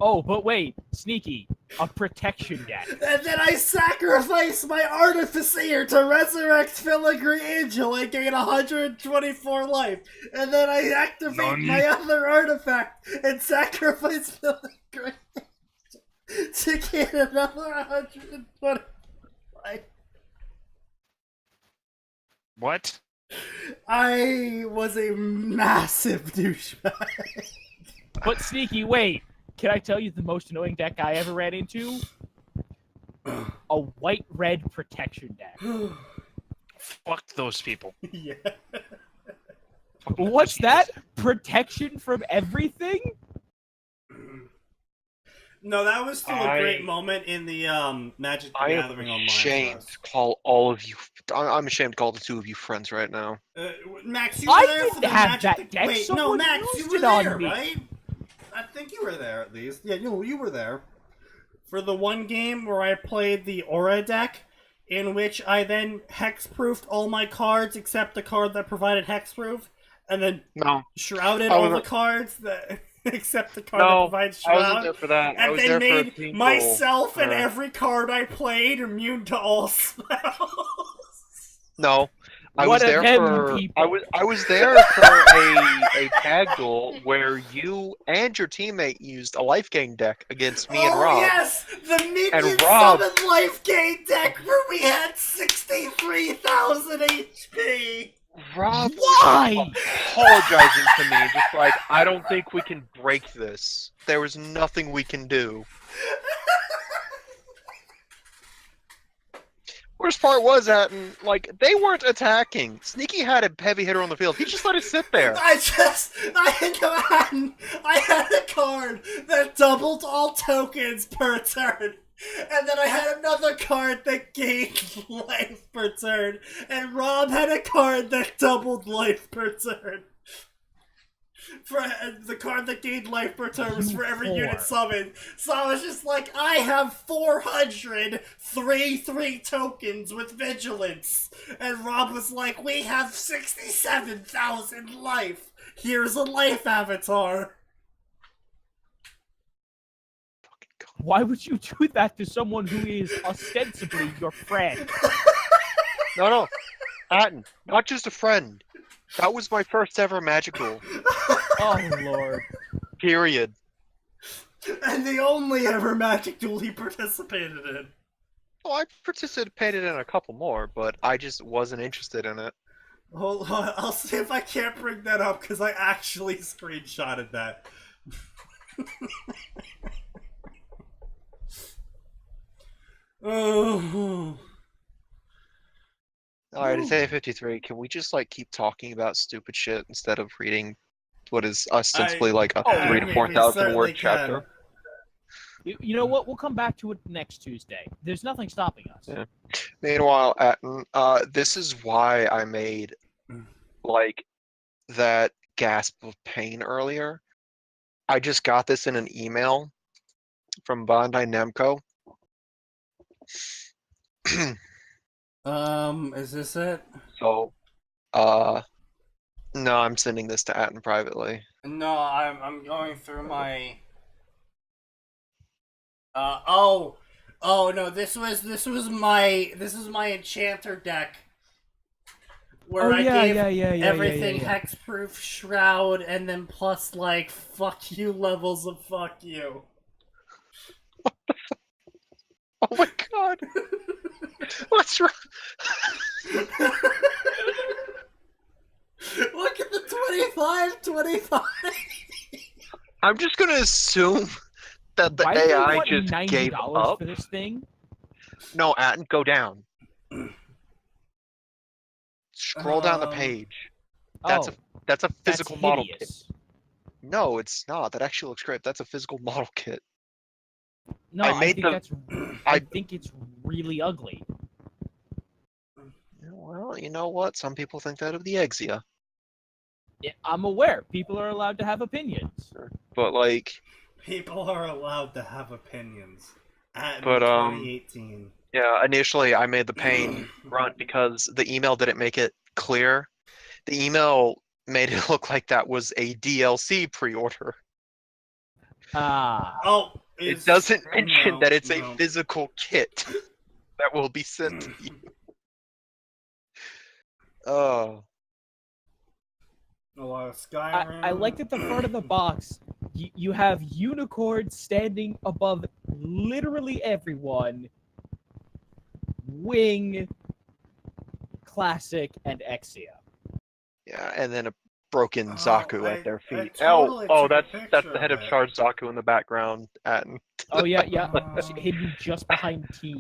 Oh, but wait, Sneaky, a protection deck. And then I sacrifice my Artificer to resurrect Filigree Angel and gain 124 life. And then I activate my other artifact and sacrifice Filigree Angel to gain another 124 life. What? I was a massive douchebag. But Sneaky, wait. Can I tell you the most annoying deck I ever ran into? A white-red protection deck. Fuck those people. Yeah. What's that? Protection from everything? No, that was still a great moment in the Magic the Gathering online. I'm ashamed to call all of you. I'm ashamed to call the two of you friends right now. Max, you were there for the have Magic that deck. Wait, no, Someone Max, you used were it on there, me. right? I think you were there at least. Yeah, you were there. For the one game where I played the Aura deck, in which I then hexproofed all my cards except the card that provided hexproof, and then shrouded all the cards that except the card that provides shroud. I wasn't there for that. And then made myself and every card I played immune to all spells. No. I was there for a tag duel where you and your teammate used a life gain deck against me and Rob. Oh yes, the minion summon life gain deck where we had 63,000 HP. Rob, why? Apologizing to me, just like, I don't think we can break this. There was nothing we can do. Worst part was that, like, they weren't attacking. Sneaky had a heavy hitter on the field. He just let it sit there. I had a card that doubled all tokens per turn. And then I had another card that gained life per turn. And Rob had a card that doubled life per turn. For the card that gained life per turn was for every unit summoned. So I was just like, I have 400 3/3 tokens with vigilance. And Rob was like, we have 67,000 life. Here's a life avatar. Why would you do that to someone who is ostensibly your friend? No. Atin, not just a friend. That was my first ever Magic duel. Oh, Lord. Period. And the only ever Magic duel he participated in. Well, I participated in a couple more, but I just wasn't interested in it. Hold on, I'll see if I can't bring that up, because I actually screenshotted that. Oh. Alright, it's 8:53. Can we just, like, keep talking about stupid shit instead of reading what is ostensibly like a 3,000 to 4,000 word chapter? You know what? We'll come back to it next Tuesday. There's nothing stopping us. Yeah. Meanwhile, Atin, this is why I made, like, that gasp of pain earlier. I just got this in an email from Bandai Namco. Is this it? So, no, I'm sending this to Atin privately. No, I'm going through my. Oh no, this was my enchanter deck. Where I gave everything hexproof, shroud, and then plus like fuck you levels of fuck you. Oh my god. What's wrong? Look at the 25. I'm just gonna assume that the Why AI do you just want gave $90 up. for this thing? No, Atin, go down. Scroll down the page. That's Oh, that's a that's physical model kit. hideous. No, it's not. That actually looks great. That's a physical model kit. No, I I made think the- that's. I- I think it's really ugly. Well, you know what? Some people think that of the Exia, Yeah, I'm aware. People are allowed to have opinions. but like, People are allowed to have opinions. At But, 2018. yeah, initially I made the pain grunt because the email didn't make it clear. The email made it look like that was a DLC pre-order. Ah, Oh, It doesn't no, mention that it's a no. physical kit that will be sent to you. Oh, A lot of Skyrim. I like that the front of the box, you have unicorns standing above literally everyone. Wing, Classic, and Exia. yeah, and then a broken Oh, Zaku I- at their I feet. totally Oh, took a that's picture the head of of it. Charge Zaku in the background. And Oh yeah, yeah, Oh. hidden just behind Team.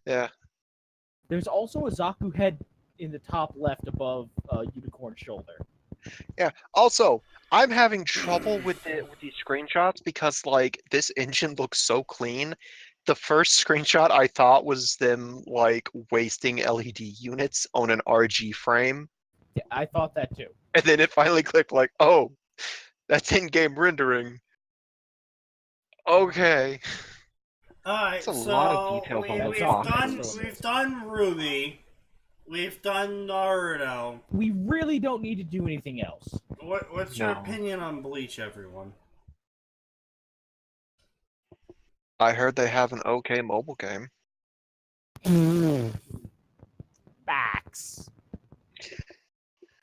yeah, There's also a Zaku head in the top left above Unicorn's shoulder. yeah. Also, I'm having trouble with these screenshots because like this engine looks so clean. The first screenshot I thought was them like wasting LED units on an RG frame, Yeah, I thought that too. and then it finally clicked like, oh, that's in-game rendering. Okay. Alright, That's a so lot of details on that we've box. done Still we've done Ruby, we've done Naruto. We really don't need to do anything else. What's your No. opinion on Bleach, everyone? I heard they have an okay mobile game. Facts.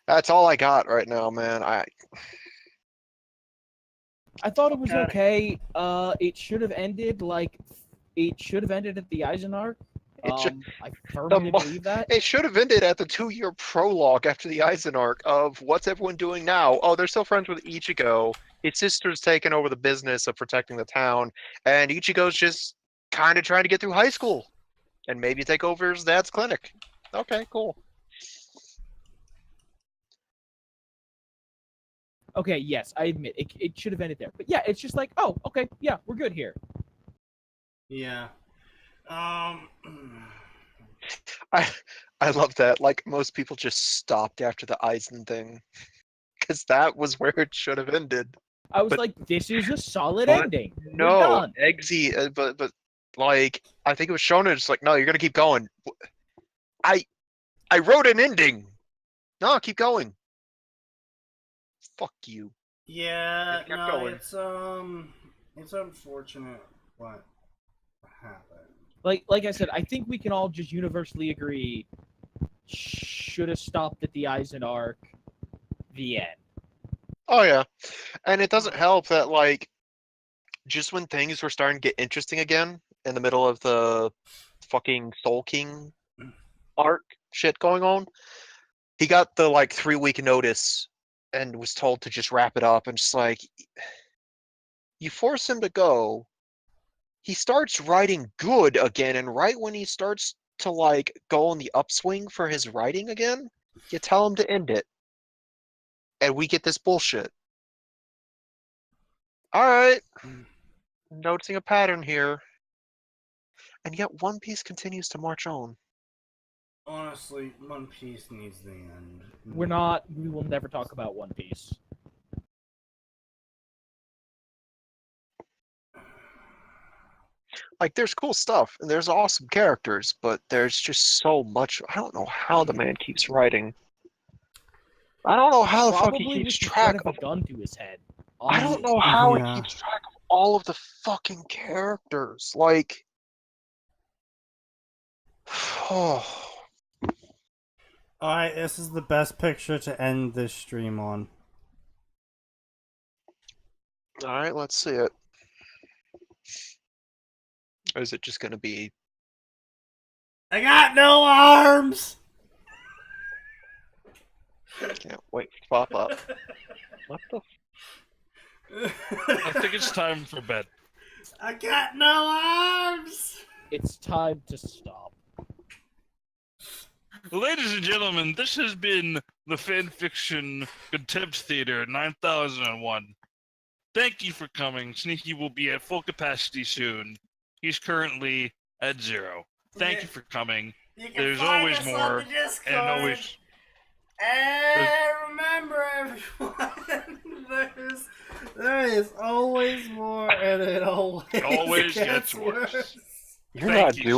That's all I got right now, man. I thought it was Got it. okay. It should have ended like it should have ended at the Eisenarch. It should- I firmly mo- believe that. It should have ended at the 2-year prologue after the Eisenarch of what's everyone doing now? Oh, they're still friends with Ichigo. His sister's taken over the business of protecting the town, and Ichigo's just kind of trying to get through high school and maybe take over his dad's clinic. Okay, cool. Okay, yes, I admit it should have ended there. But yeah, it's just like, oh, okay, yeah, we're good here. Yeah. I love that. Like most people just stopped after the Eisen thing because that was where it should have ended. I was But- like, this is a solid but ending. We're No, done. Eggsy, but like I think it was Shonen. Just like, no, you're gonna keep going. I wrote an ending. No, keep going. Fuck you. Yeah, It kept no, going. it's unfortunate what happened. Like I said, I think we can all just universally agree should have stopped at the Eisenarch. The end. Oh yeah, and it doesn't help that like just when things were starting to get interesting again in the middle of the fucking Soul King arc shit going on, he got the like 3-week notice and was told to just wrap it up and just like you force him to go, he starts writing good again, and right when he starts to like go on the upswing for his writing again, you tell him to end it. And we get this bullshit. Alright. Noticing a pattern here. And yet One Piece continues to march on. Honestly, One Piece needs the end. We will never talk about One Piece. Like, there's cool stuff, and there's awesome characters, but there's just so much. I don't know how the man keeps writing. I don't know how the fuck he Probably keeps with the track threat of. of a gun to his head. I don't know how Yeah. he keeps track of all of the fucking characters. Like, oh, Alright, this is the best picture to end this stream on. all right, let's see it. Or is it just gonna be? I got no arms! Can't wait to pop up. What the? I think it's time for bed. I got no arms! It's time to stop. Ladies and gentlemen, this has been the Fanfiction Contempt Theater 9001. Thank you for coming. Sneaky will be at full capacity soon. He's currently at 0. Thank you for coming. You can There's find always us on more, the Discord. and always. And remember, everyone, there is always more, and it always Always gets gets worse. worse. You're Thank not you. doing